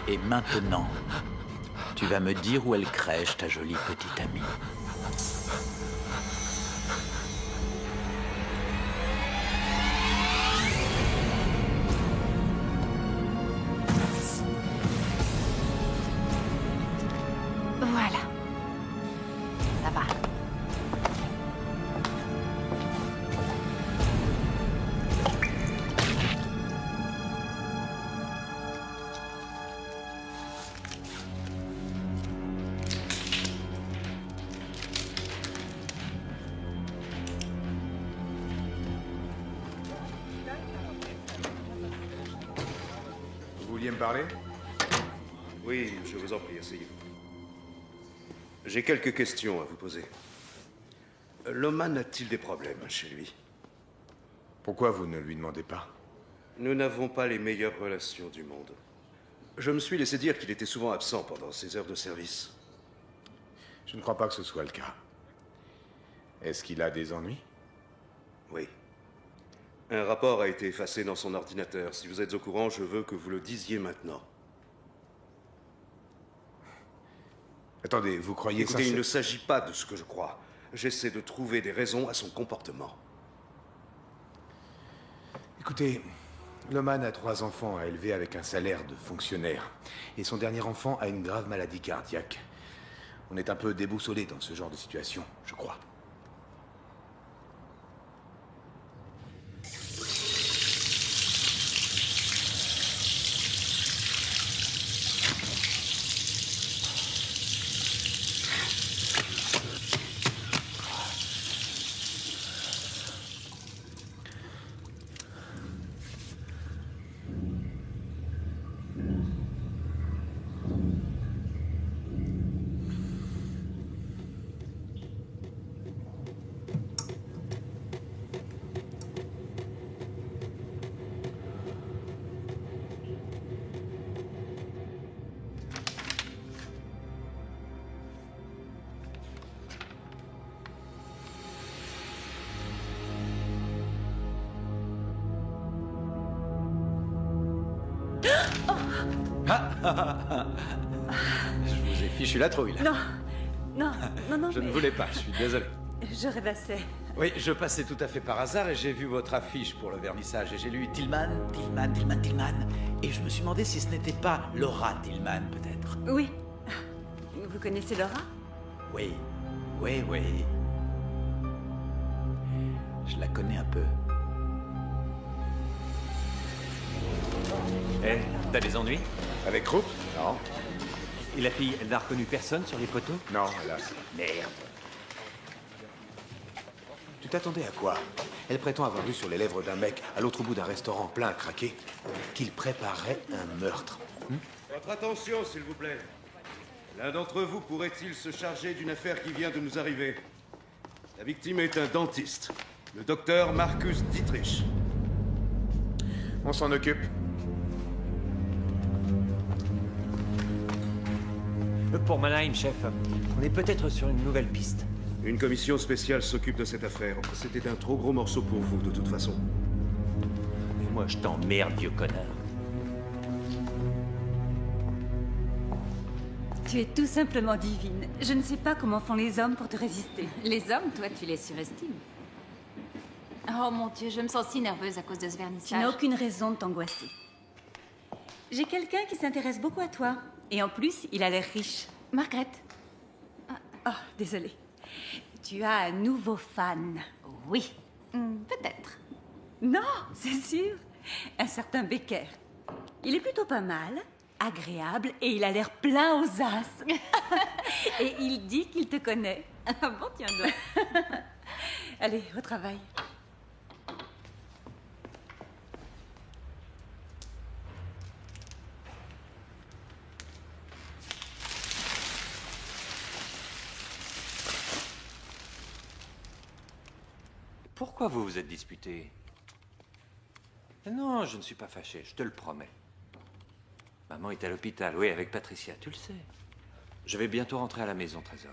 Et maintenant, tu vas me dire où elle crèche, ta jolie petite amie. Voilà. Ça va. Vous vouliez me parler? Oui, je vous en prie, asseyez-vous. J'ai quelques questions à vous poser. Loman a-t-il des problèmes chez lui? Pourquoi vous ne lui demandez pas? Nous n'avons pas les meilleures relations du monde. Je me suis laissé dire qu'il était souvent absent pendant ses heures de service. Je ne crois pas que ce soit le cas. Est-ce qu'il a des ennuis? Oui. Un rapport a été effacé dans son ordinateur. Si vous êtes au courant, je veux que vous le disiez maintenant. Attendez, vous croyez Écoutez, il ne s'agit pas de ce que je crois. J'essaie de trouver des raisons à son comportement. Écoutez, Loman a 3 enfants à élever avec un salaire de fonctionnaire. Et son dernier enfant a une grave maladie cardiaque. On est un peu déboussolé dans ce genre de situation, je crois. Je vous ai fichu la trouille, là. Non, non, non, non. Je ne mais voulais pas, je suis désolé. Je rêvassais. Oui, je passais tout à fait par hasard et j'ai vu votre affiche pour le vernissage et j'ai lu Tillman, Tillman, Tillman, Tillman. Et je me suis demandé si ce n'était pas Laura Tillman, peut-être. Oui. Vous connaissez Laura? Oui, oui, oui. Je la connais un peu. Eh, t'as des ennuis? Avec Krupp? Non. Et la fille, elle n'a reconnu personne sur les photos? Non, hélas. Merde. Tu t'attendais à quoi? Elle prétend avoir vu sur les lèvres d'un mec, à l'autre bout d'un restaurant plein à craquer, qu'il préparait un meurtre. Votre attention, s'il vous plaît. L'un d'entre vous pourrait-il se charger d'une affaire qui vient de nous arriver? La victime est un dentiste, le docteur Marcus Dietrich. On s'en occupe. Pour Mannheim, chef, on est peut-être sur une nouvelle piste. Une commission spéciale s'occupe de cette affaire. C'était un trop gros morceau pour vous, de toute façon. Mais moi, je t'emmerde, vieux connard. Tu es tout simplement divine. Je ne sais pas comment font les hommes pour te résister. Les hommes, toi, tu les surestimes. Oh mon Dieu, je me sens si nerveuse à cause de ce Tu vernissage. n'as aucune raison de t'angoisser. J'ai quelqu'un qui s'intéresse beaucoup à toi. Et en plus, il a l'air riche. Margaret. Oh, désolée. Tu as un nouveau fan. Oui, peut-être. Non, c'est sûr. Un certain Becker. Il est plutôt pas mal, agréable, et il a l'air plein aux as. Et il dit qu'il te connaît. Ah bon, tiens donc. Allez, au travail. Pourquoi vous vous êtes disputés? Non, je ne suis pas fâché, je te le promets. Maman est à l'hôpital, oui, avec Patricia, tu le sais. Je vais bientôt rentrer à la maison, Trésor.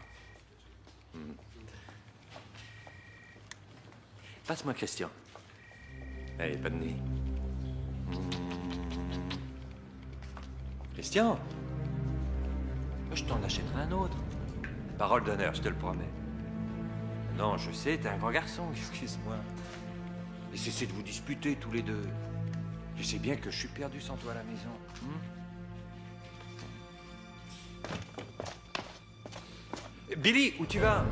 Passe-moi Christian. Allez, pas de nez. Christian, je t'en achèterai un autre. Parole d'honneur, je te le promets. Non, je sais, t'es un grand garçon, excuse-moi. Et cessez de vous disputer tous les deux. Tu sais bien que je suis perdu sans toi à la maison. Billy, où tu vas?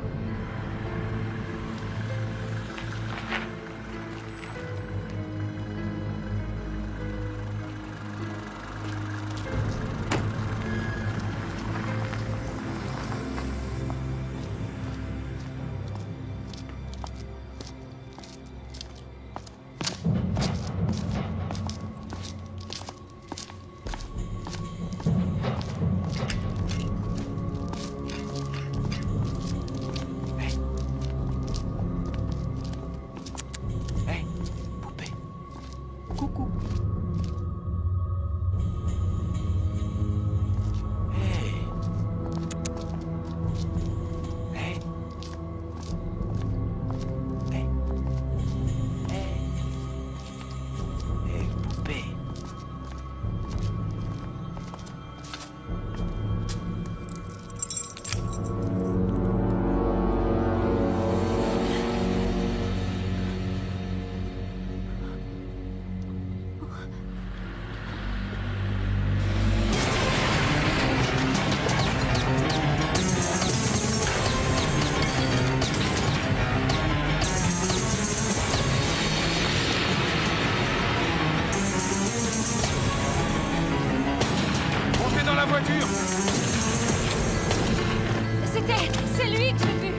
C'est lui que j'ai vu.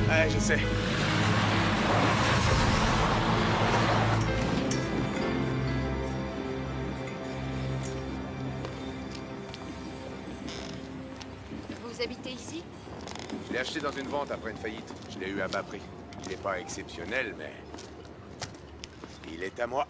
Ouais, je sais. Vous habitez ici? Je l'ai acheté dans une vente après une faillite. Je l'ai eu à bas prix. Il n'est pas exceptionnel, mais... il est à moi.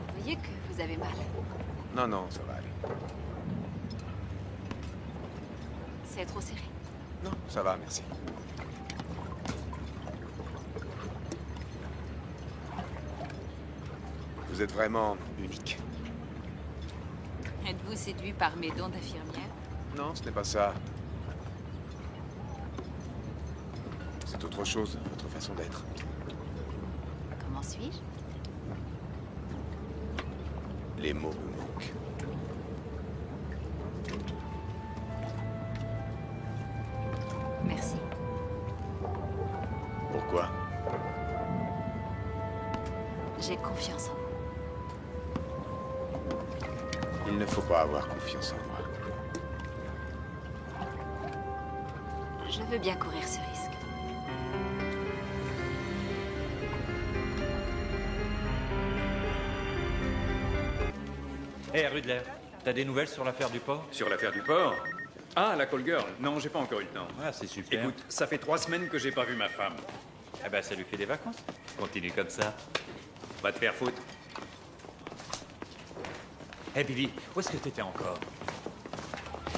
Vous voyez que vous avez mal. Non, non, ça va aller. C'est trop serré. Non, ça va, merci. Vous êtes vraiment unique. Êtes-vous séduit par mes dons d'infirmière? Non, ce n'est pas ça. autre chose, votre façon d'être. Comment suis-je? Les mots me manquent. Merci. Pourquoi? J'ai confiance en vous. Il ne faut pas avoir confiance en moi. Je veux bien courir ce risque. Hé, Rudler, t'as des nouvelles sur l'affaire du port? Sur l'affaire du port? Ah, la call girl. Non, j'ai pas encore eu le temps. Ah, c'est super. Écoute, ça fait 3 semaines que j'ai pas vu ma femme. Eh ben, ça lui fait des vacances. Continue comme ça. Va te faire foutre. Hé, Billy, où est-ce que t'étais encore?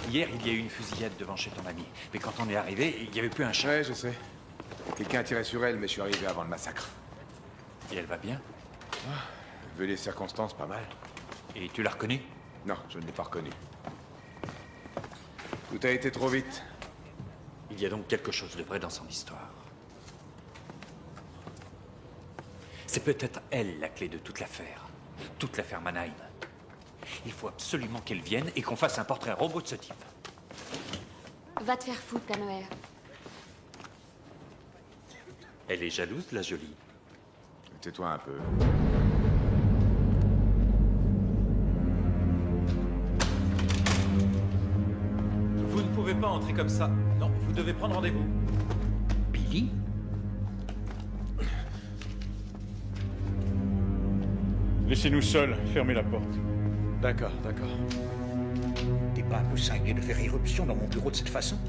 Hier, il y a eu une fusillade devant chez ton ami. Mais quand on est arrivé, il n'y avait plus un chat. Ouais, je sais. Quelqu'un a tiré sur elle, mais je suis arrivé avant le massacre. Et elle va bien? Vu les circonstances, pas mal. Et tu l'as reconnue? Non, je ne l'ai pas reconnue. Tout a été trop vite. Il y a donc quelque chose de vrai dans son histoire. C'est peut-être elle la clé de toute l'affaire. Toute l'affaire Mannheim. Il faut absolument qu'elle vienne et qu'on fasse un portrait robot de ce type. Va te faire foutre, ta Noël. Elle est jalouse, la jolie. Tais-toi un peu. Vous ne pouvez pas entrer comme ça. Non, vous devez prendre rendez-vous. Billy? Laissez-nous seuls, fermez la porte. D'accord, d'accord. T'es pas un peu cinglé de faire irruption dans mon bureau de cette façon?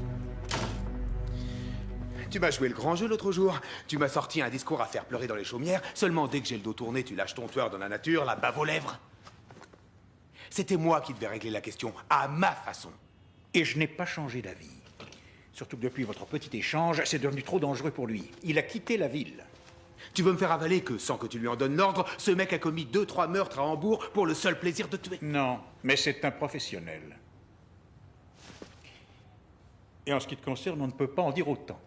Tu m'as joué le grand jeu l'autre jour. Tu m'as sorti un discours à faire pleurer dans les chaumières. Seulement dès que j'ai le dos tourné, tu lâches ton tueur dans la nature, la bave aux lèvres. C'était moi qui devais régler la question, à ma façon. Et je n'ai pas changé d'avis. Surtout que depuis votre petit échange, c'est devenu trop dangereux pour lui. Il a quitté la ville. Tu veux me faire avaler que, sans que tu lui en donnes l'ordre, ce mec a commis 2-3 meurtres à Hambourg pour le seul plaisir de tuer? Non, mais c'est un professionnel. Et en ce qui te concerne, on ne peut pas en dire autant.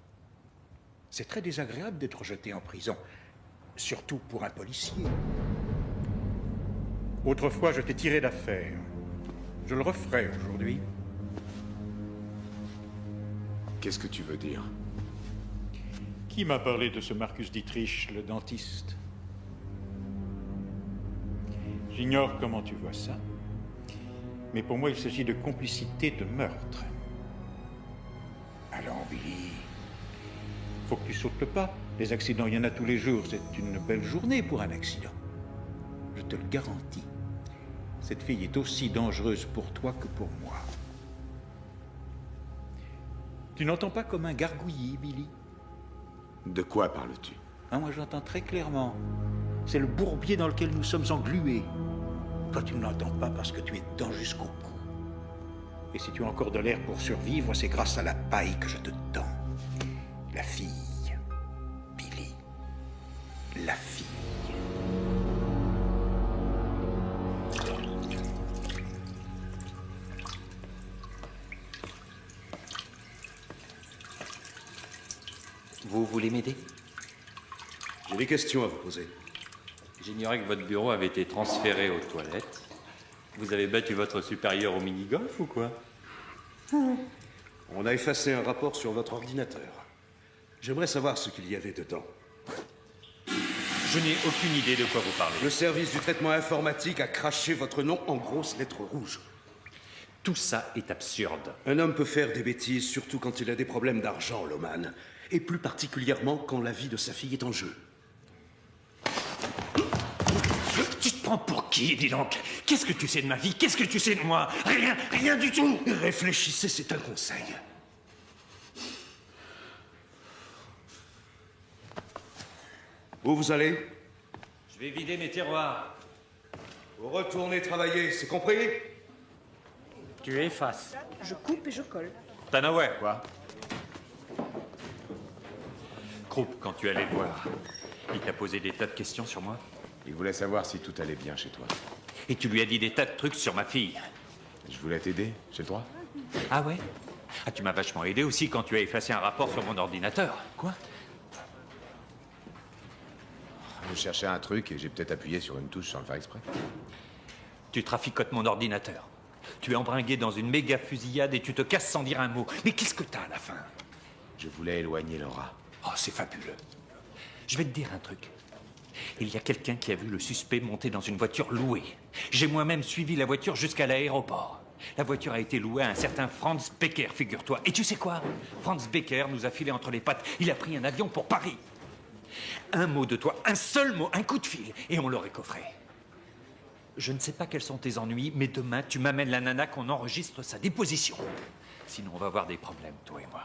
C'est très désagréable d'être jeté en prison, surtout pour un policier. Autrefois, je t'ai tiré d'affaire. Je le referai aujourd'hui. Qu'est-ce que tu veux dire? Qui m'a parlé de ce Marcus Dietrich, le dentiste? J'ignore comment tu vois ça, mais pour moi, il s'agit de complicité de meurtre. Allons, Billy. Faut que tu sautes le pas. Les accidents, il y en a tous les jours. C'est une belle journée pour un accident. Je te le garantis. Cette fille est aussi dangereuse pour toi que pour moi. Tu n'entends pas comme un gargouillis, Billy? De quoi parles-tu? Ah, moi, j'entends très clairement. C'est le bourbier dans lequel nous sommes englués. Toi, tu ne l'entends pas parce que tu es dedans jusqu'au cou. Et si tu as encore de l'air pour survivre, c'est grâce à la paille que je te tends. La fille. Billy. La fille. Vous voulez m'aider? J'ai des questions à vous poser. J'ignorais que votre bureau avait été transféré aux toilettes. Vous avez battu votre supérieur au mini-golf ou quoi? On a effacé un rapport sur votre ordinateur. J'aimerais savoir ce qu'il y avait dedans. Je n'ai aucune idée de quoi vous parlez. Le service du traitement informatique a craché votre nom en grosses lettres rouges. Tout ça est absurde. Un homme peut faire des bêtises, surtout quand il a des problèmes d'argent, Loman. Et plus particulièrement quand la vie de sa fille est en jeu. Tu te prends pour qui, dis donc? Qu'est-ce que tu sais de ma vie? Qu'est-ce que tu sais de moi? Rien, rien du tout! Réfléchissez, c'est un conseil. Où vous allez? Je vais vider mes tiroirs. Vous retournez travailler, c'est compris? Tu effaces. Je coupe et je colle. Tanaway. Quoi? Krupp, quand tu allais le voir, il t'a posé des tas de questions sur moi. Il voulait savoir si tout allait bien chez toi. Et tu lui as dit des tas de trucs sur ma fille. Je voulais t'aider, j'ai le droit. Ah ouais? Ah, tu m'as vachement aidé aussi quand tu as effacé un rapport sur mon ordinateur. Quoi? Je cherchais un truc et j'ai peut-être appuyé sur une touche sans le faire exprès. Tu traficotes mon ordinateur. Tu es embringué dans une méga fusillade et tu te casses sans dire un mot. Mais qu'est-ce que t'as à la fin? Je voulais éloigner Laura. Oh, c'est fabuleux. Je vais te dire un truc. Il y a quelqu'un qui a vu le suspect monter dans une voiture louée. J'ai moi-même suivi la voiture jusqu'à l'aéroport. La voiture a été louée à un certain Franz Becker, figure-toi. Et tu sais quoi? Franz Becker nous a filé entre les pattes. Il a pris un avion pour Paris. Un mot de toi, un seul mot, un coup de fil, et on l'aurait coffré. Je ne sais pas quels sont tes ennuis, mais demain, tu m'amènes la nana qu'on enregistre sa déposition. Sinon, on va avoir des problèmes, toi et moi.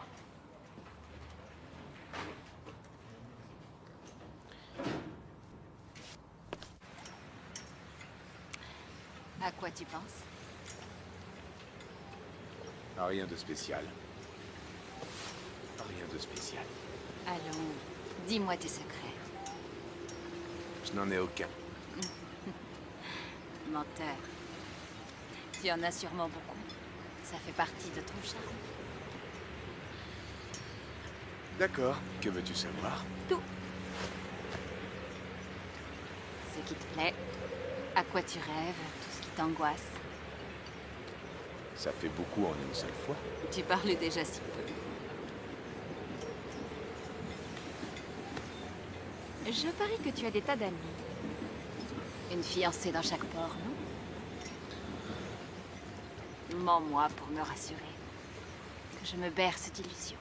À quoi tu penses? Rien de spécial. Rien de spécial. Allons, dis-moi tes secrets. Je n'en ai aucun. Menteur. Tu en as sûrement beaucoup. Ça fait partie de ton charme. D'accord. Que veux-tu savoir? Tout. Ce qui te plaît, à quoi tu rêves, tout ce qui t'angoisse. Ça fait beaucoup en une seule fois. Tu parles déjà si peu. Je parie que tu as des tas d'amis. Une fiancée dans chaque port, non? Mens-moi pour me rassurer. Que je me berce d'illusions.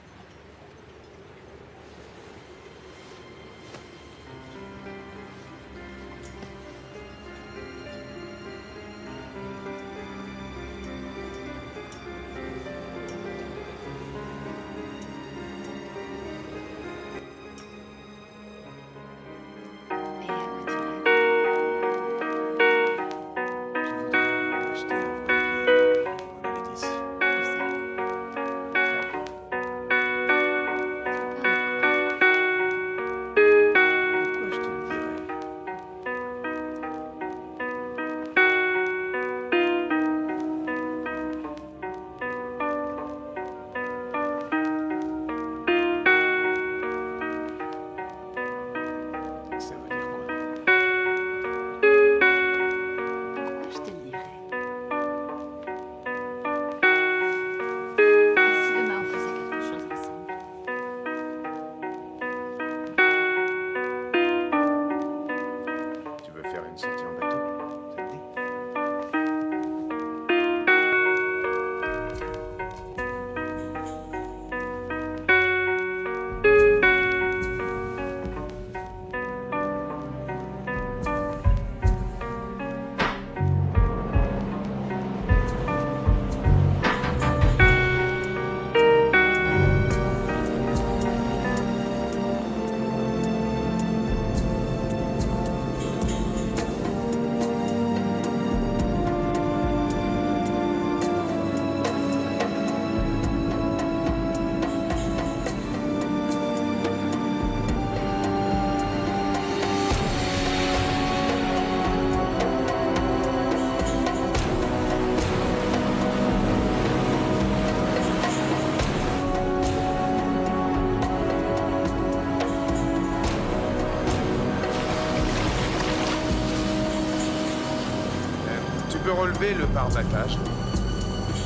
Relever le pare-bagages.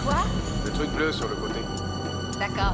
Quoi? Le truc bleu sur le côté. D'accord.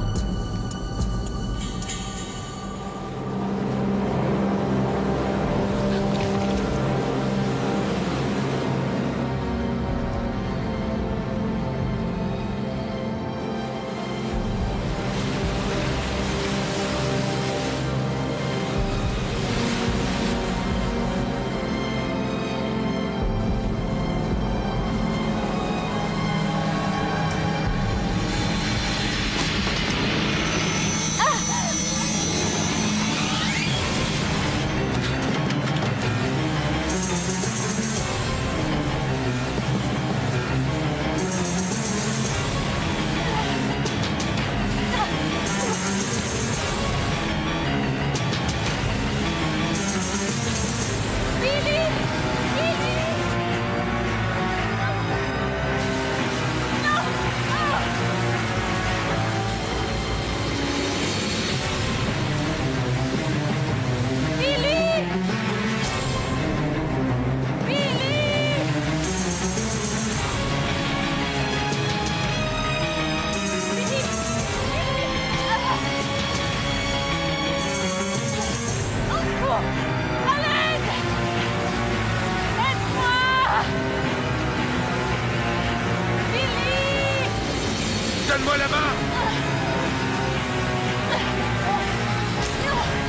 Donne-moi la main!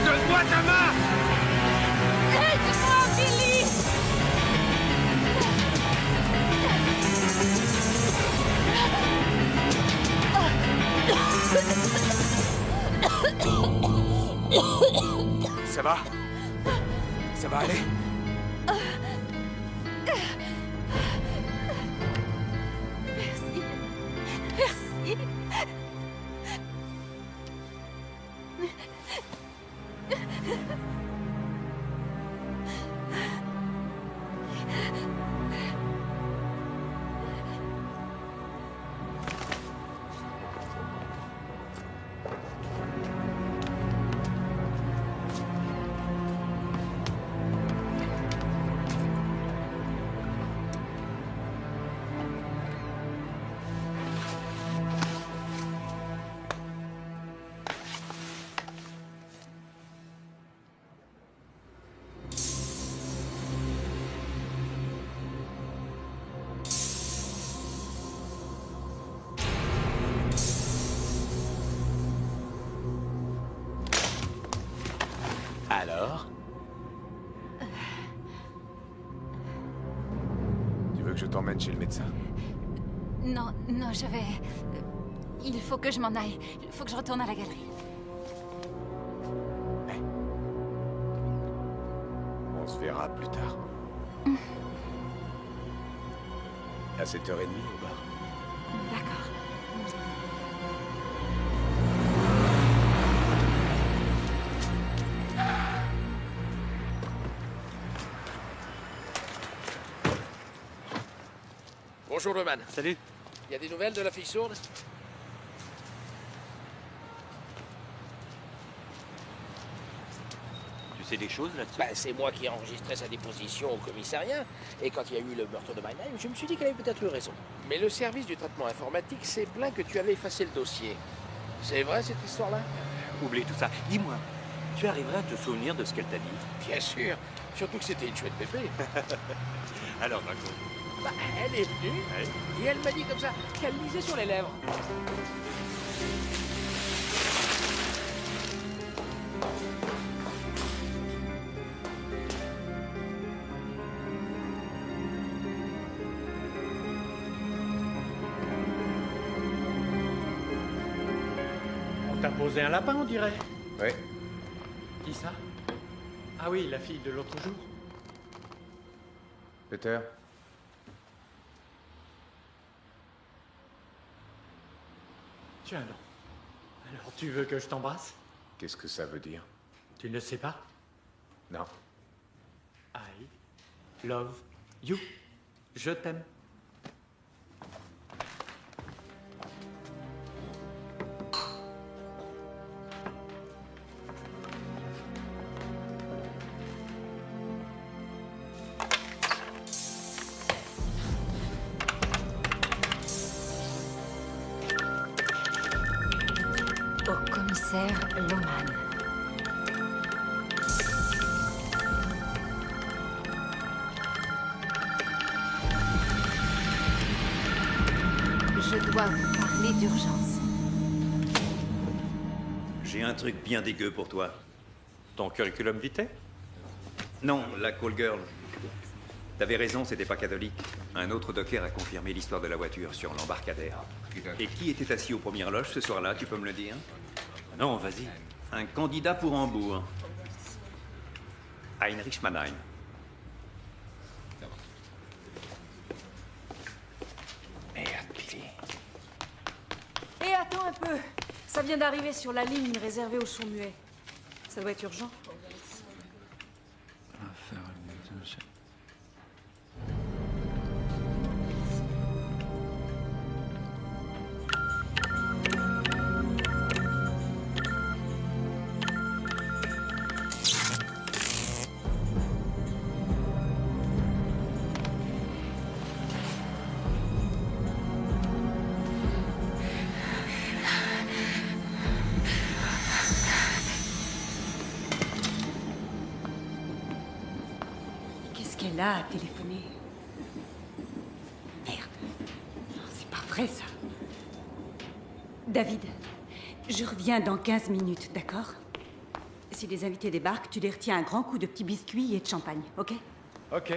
Donne-moi ta main! Aide-moi, Billy! Ça va? Ça va aller? Merci. Merci. Alors? Tu veux que je t'emmène chez le médecin? Non, non, je vais... Il faut que je m'en aille. Il faut que je retourne à la galerie. On se verra plus tard. À 7h30 au bar. D'accord. Bonjour, Roman. Salut. Il y a des nouvelles de la fille sourde? Tu sais des choses là-dessus? Ben, c'est moi qui ai enregistré sa déposition au commissariat. Et quand il y a eu le meurtre de Mannheim, je me suis dit qu'elle avait peut-être eu raison. Mais le service du traitement informatique s'est plaint que tu avais effacé le dossier. C'est vrai, cette histoire-là? Oublie tout ça. Dis-moi, tu arriverais à te souvenir de ce qu'elle t'a dit? Bien sûr. Surtout que c'était une chouette bébé. Alors, raconte. Bah, elle est venue et elle m'a dit comme ça qu'elle lisait sur les lèvres. On t'a posé un lapin, on dirait. Oui. Qui ça? Ah oui, la fille de l'autre jour. Peter? Tiens donc. Alors, tu veux que je t'embrasse? Qu'est-ce que ça veut dire? Tu ne sais pas? Non. I love you. Je t'aime. Au commissaire Loman. Je dois vous parler d'urgence. J'ai un truc bien dégueu pour toi. Ton curriculum vitae? Non, la call girl. T'avais raison, c'était pas catholique. Un autre docker a confirmé l'histoire de la voiture sur l'embarcadère. Et qui était assis aux premières loges ce soir-là, tu peux me le dire? Non, vas-y. Un candidat pour Hambourg. Heinrich Mannheim. Merde, Billy. Et attends un peu. Ça vient d'arriver sur la ligne réservée aux sourds-muets. Ça doit être urgent. qu'elle a à téléphoner. Merde. Non, c'est pas vrai, ça. David, je reviens dans 15 minutes, d'accord? Si les invités débarquent, tu les retiens un grand coup de petits biscuits et de champagne, ok? Ok.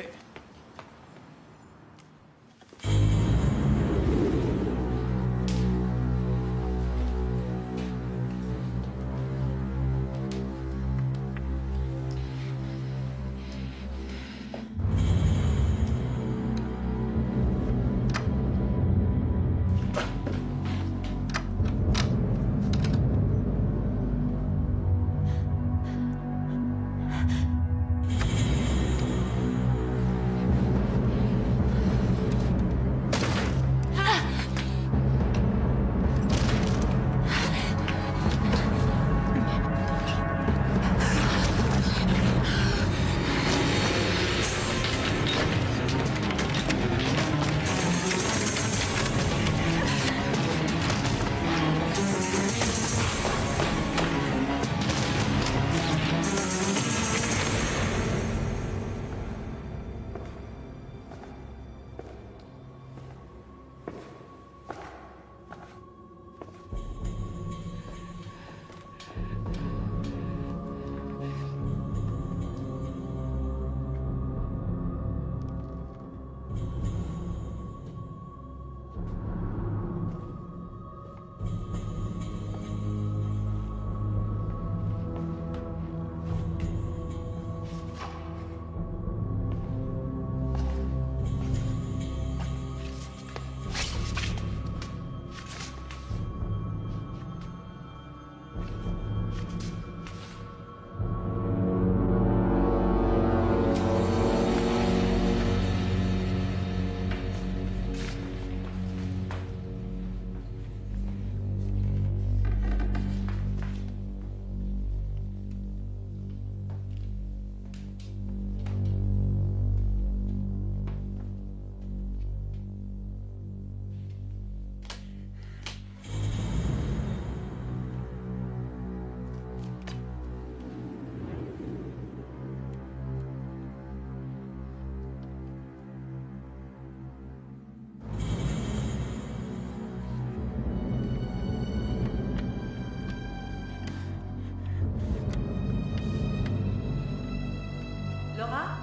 Laura?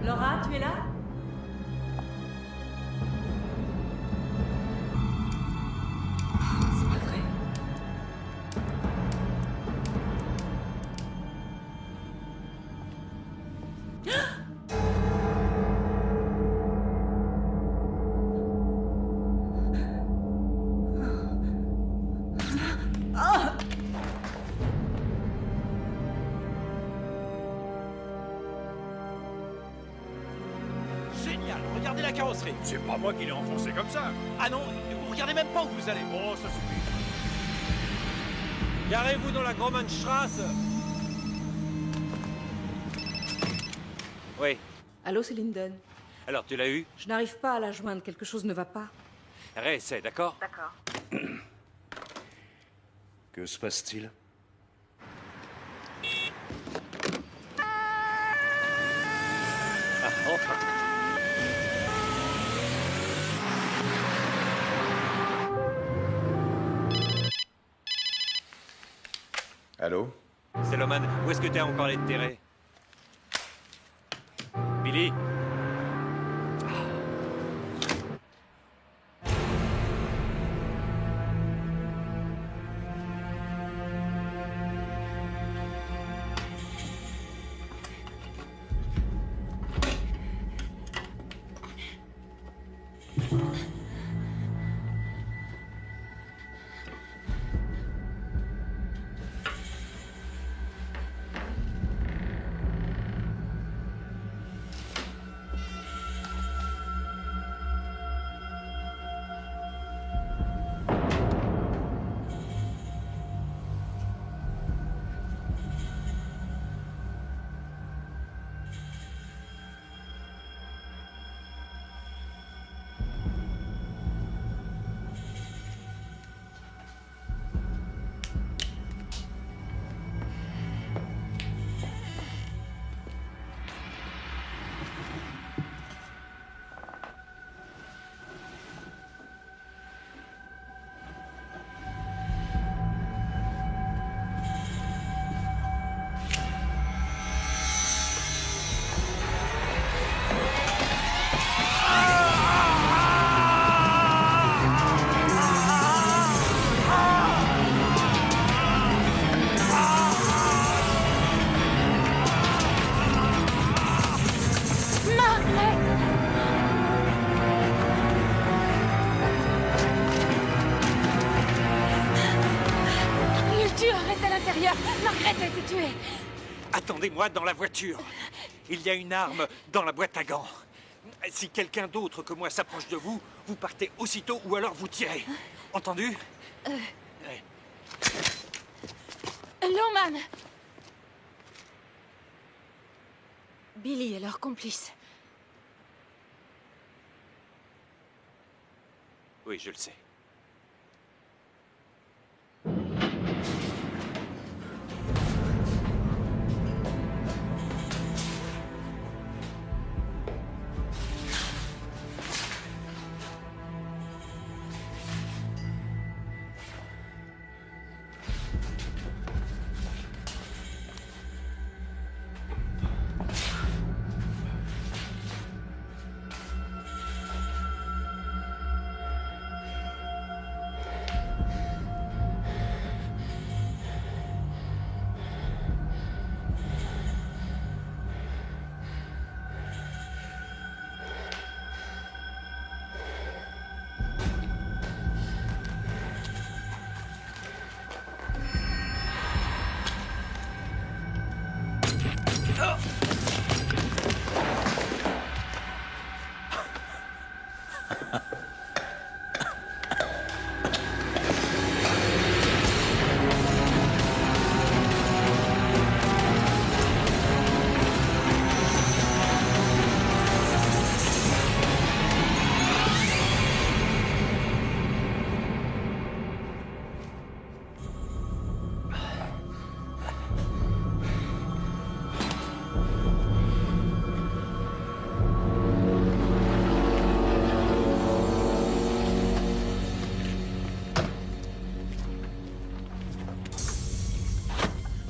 Laura, tu es là? C'est pas vrai. Génial, regardez la carrosserie. C'est pas moi qui l'ai enfoncé comme ça. Ah non, vous regardez même pas où vous allez. Oh, ça suffit. Garez-vous dans la Grommenstrasse. Oui. Allô, c'est Linden. Alors, tu l'as eu? Je n'arrive pas à la joindre, quelque chose ne va pas. Réessaie, d'accord? D'accord. Que se passe-t-il? Ah, enfin. Allô? C'est Loman, où est-ce que t'es encore allé te terrer? Billy? Margaret a été tuée. Attendez-moi dans la voiture. Il y a une arme dans la boîte à gants. Si quelqu'un d'autre que moi s'approche de vous, vous partez aussitôt ou alors vous tirez. Entendu? Longman! Billy est leur complice. Oui, je le sais.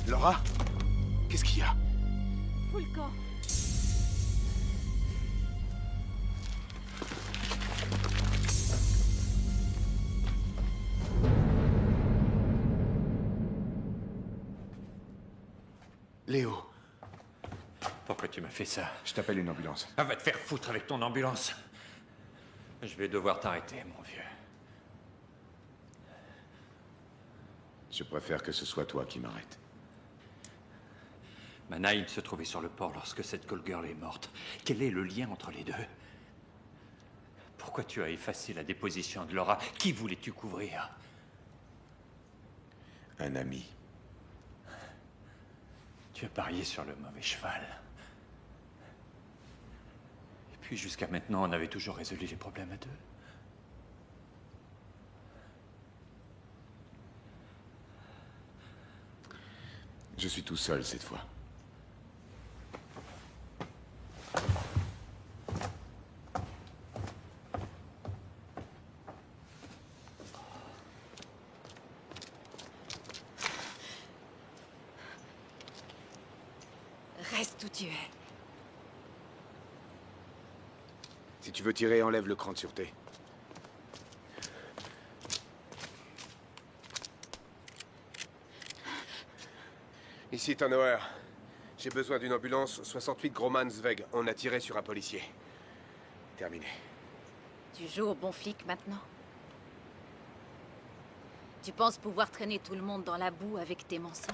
Laura? Qu'est-ce qu'il y a? Fous le camp. Léo. Pourquoi tu m'as fait ça? Je t'appelle une ambulance. Ah, va te faire foutre avec ton ambulance. Je vais devoir t'arrêter, mon vieux. Je préfère que ce soit toi qui m'arrêtes. Mannheim se trouvait sur le port lorsque cette call girl est morte. Quel est le lien entre les deux? Pourquoi tu as effacé la déposition de Laura? Qui voulais-tu couvrir? Un ami. Tu as parié sur le mauvais cheval. Et puis jusqu'à maintenant, on avait toujours résolu les problèmes à deux. Je suis tout seul cette fois. Reste où tu es. Si tu veux tirer, enlève le cran de sûreté. Ici Tannauer. J'ai besoin d'une ambulance 68 Gromansweg. On a tiré sur un policier. Terminé. Tu joues au bon flic maintenant? Tu penses pouvoir traîner tout le monde dans la boue avec tes mensonges?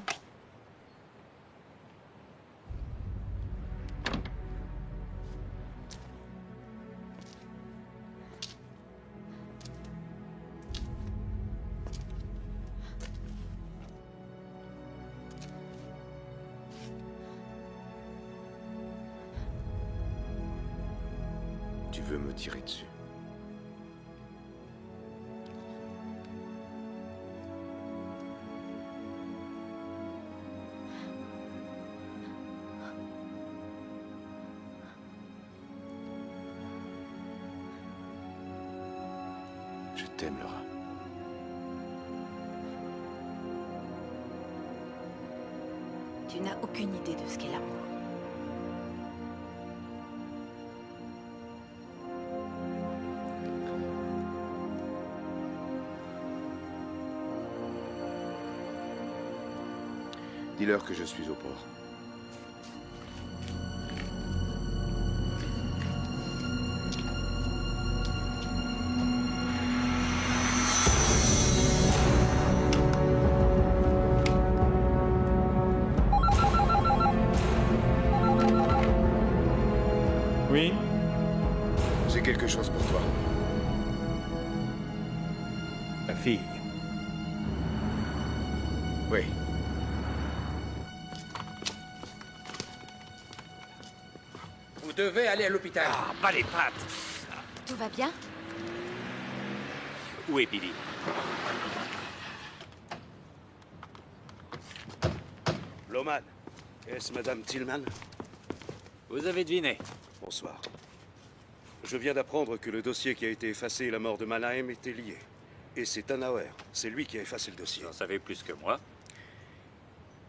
Tu veux me tirer dessus. Je t'aime, Laura. Tu n'as aucune idée de ce qu'est l'amour. Dis-leur que je suis au port. Oui? J'ai quelque chose pour toi. La fille. Oui. Vous devez aller à l'hôpital. Ah, pas les pattes. Tout va bien? Où est Billy? Loman, est-ce Madame Tillman? Vous avez deviné. Bonsoir. Je viens d'apprendre que le dossier qui a été effacé et la mort de Mannheim étaient liés. Et c'est Tannhauer. C'est lui qui a effacé le dossier. Vous en savez plus que moi.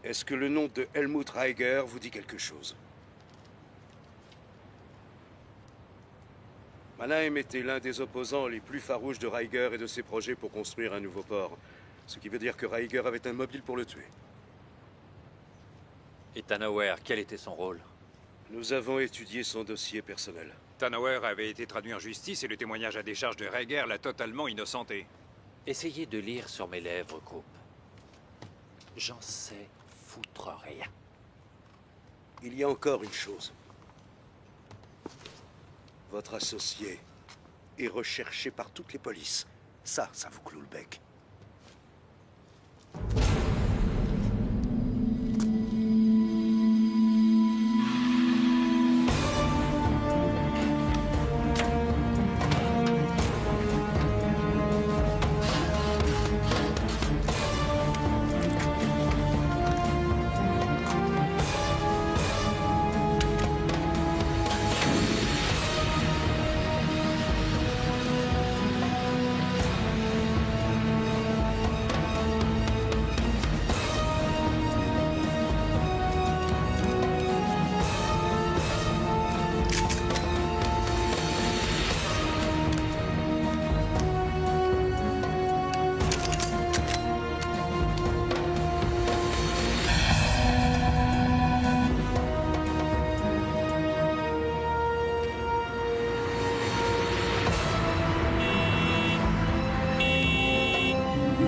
Est-ce que le nom de Helmut Reiger vous dit quelque chose? Mannheim était l'un des opposants les plus farouches de Reiger et de ses projets pour construire un nouveau port. Ce qui veut dire que Reiger avait un mobile pour le tuer. Et Tannhauer, quel était son rôle? Nous avons étudié son dossier personnel. Tannhauer avait été traduit en justice et le témoignage à décharge de Reiger l'a totalement innocenté. Essayez de lire sur mes lèvres, Coop. J'en sais foutre rien. Il y a encore une chose. Votre associé est recherché par toutes les polices. Ça vous cloue le bec.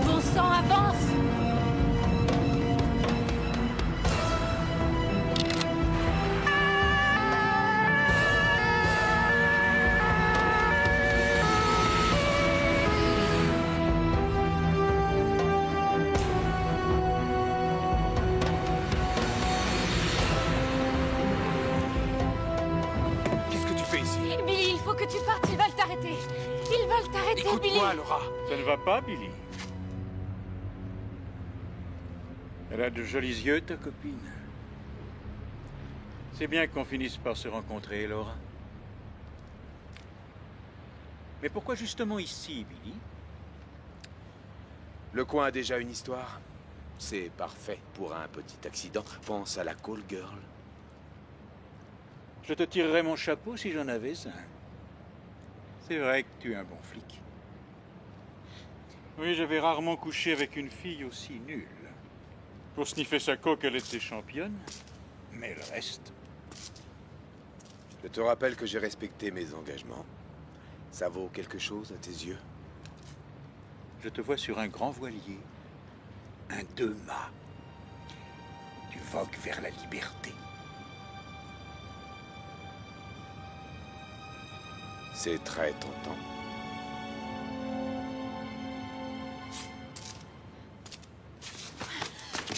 Bon sang, avance! Qu'est-ce que tu fais ici? Billy, il faut que tu partes, ils veulent t'arrêter. Ils veulent t'arrêter, Billy. Écoute-moi, Laura. Ça ne va pas, Billy? Elle a de jolis yeux, ta copine. C'est bien qu'on finisse par se rencontrer, Laura. Mais pourquoi justement ici, Billy? Le coin a déjà une histoire. C'est parfait pour un petit accident. Pense à la call girl. Je te tirerais mon chapeau si j'en avais un. C'est vrai que tu es un bon flic. Oui, j'avais rarement couché avec une fille aussi nulle. Pour sniffer sa coque, elle était championne. Mais le reste... Je te rappelle que j'ai respecté mes engagements. Ça vaut quelque chose à tes yeux? Je te vois sur un grand voilier. Un 2-mâts. Tu vogues vers la liberté. C'est très tentant.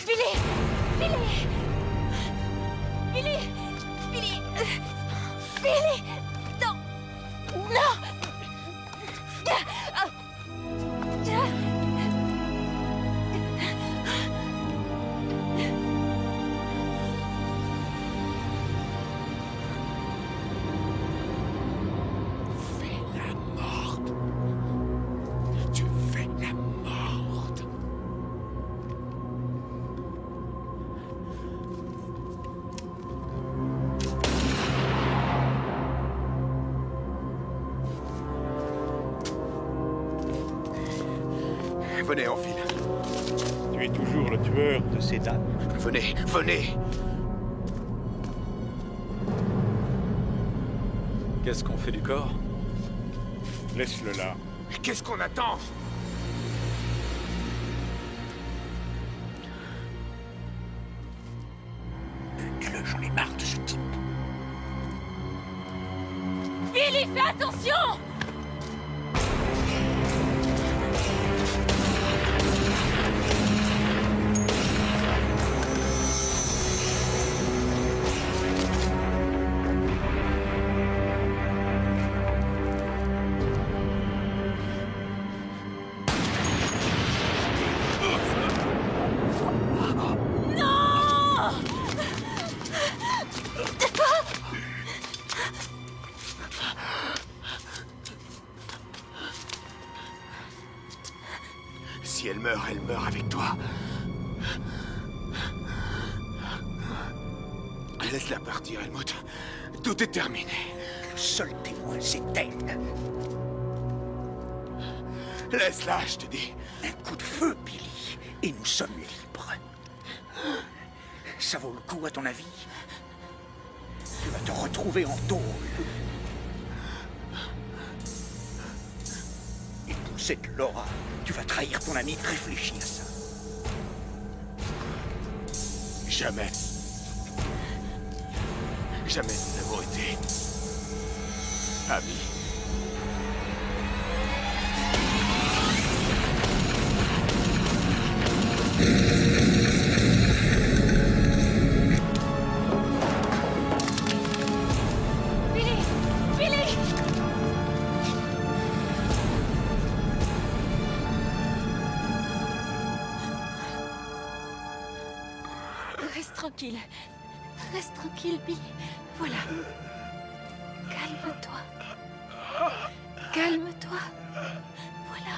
Billy! Billy! Billy! Billy! Billy! Non! Non! Tu fais la morte. Venez, on file. Tu es toujours le tueur de ces dames. Venez, venez. Qu'est-ce qu'on fait du corps? Laisse-le là. Qu'est-ce qu'on attend? Bute-le, j'en ai marre de ce type. Billy, fais attention! Si elle meurt avec toi. Laisse-la partir, Helmut. Tout est terminé. Le seul témoin, c'est elle. Laisse-la, je te dis. Un coup de feu, Billy, et nous sommes libres. Ça vaut le coup, à ton avis? Tu vas te retrouver en tôle. Et pour cette Laura, tu vas trahir ton ami. Réfléchis à ça. Jamais. Jamais nous n'avons été amis. Billy! Billy! Reste tranquille. Reste tranquille, Billy. Voilà. Calme-toi. Calme-toi. Voilà.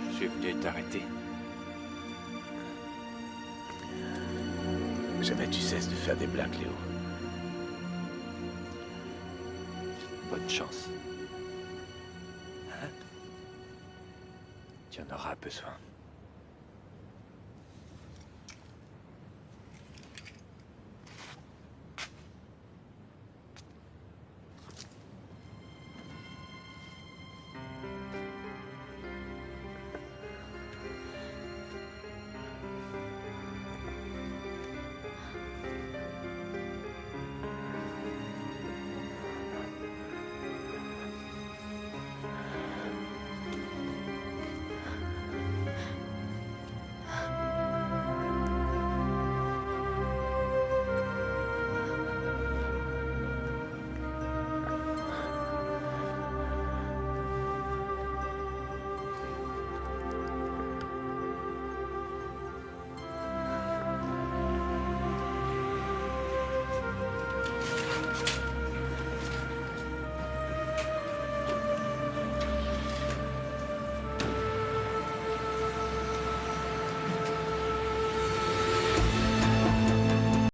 Je suis venu t'arrêter. Jamais tu cesses de faire des blagues, Léo. Bonne chance. Hein? Tu en auras besoin.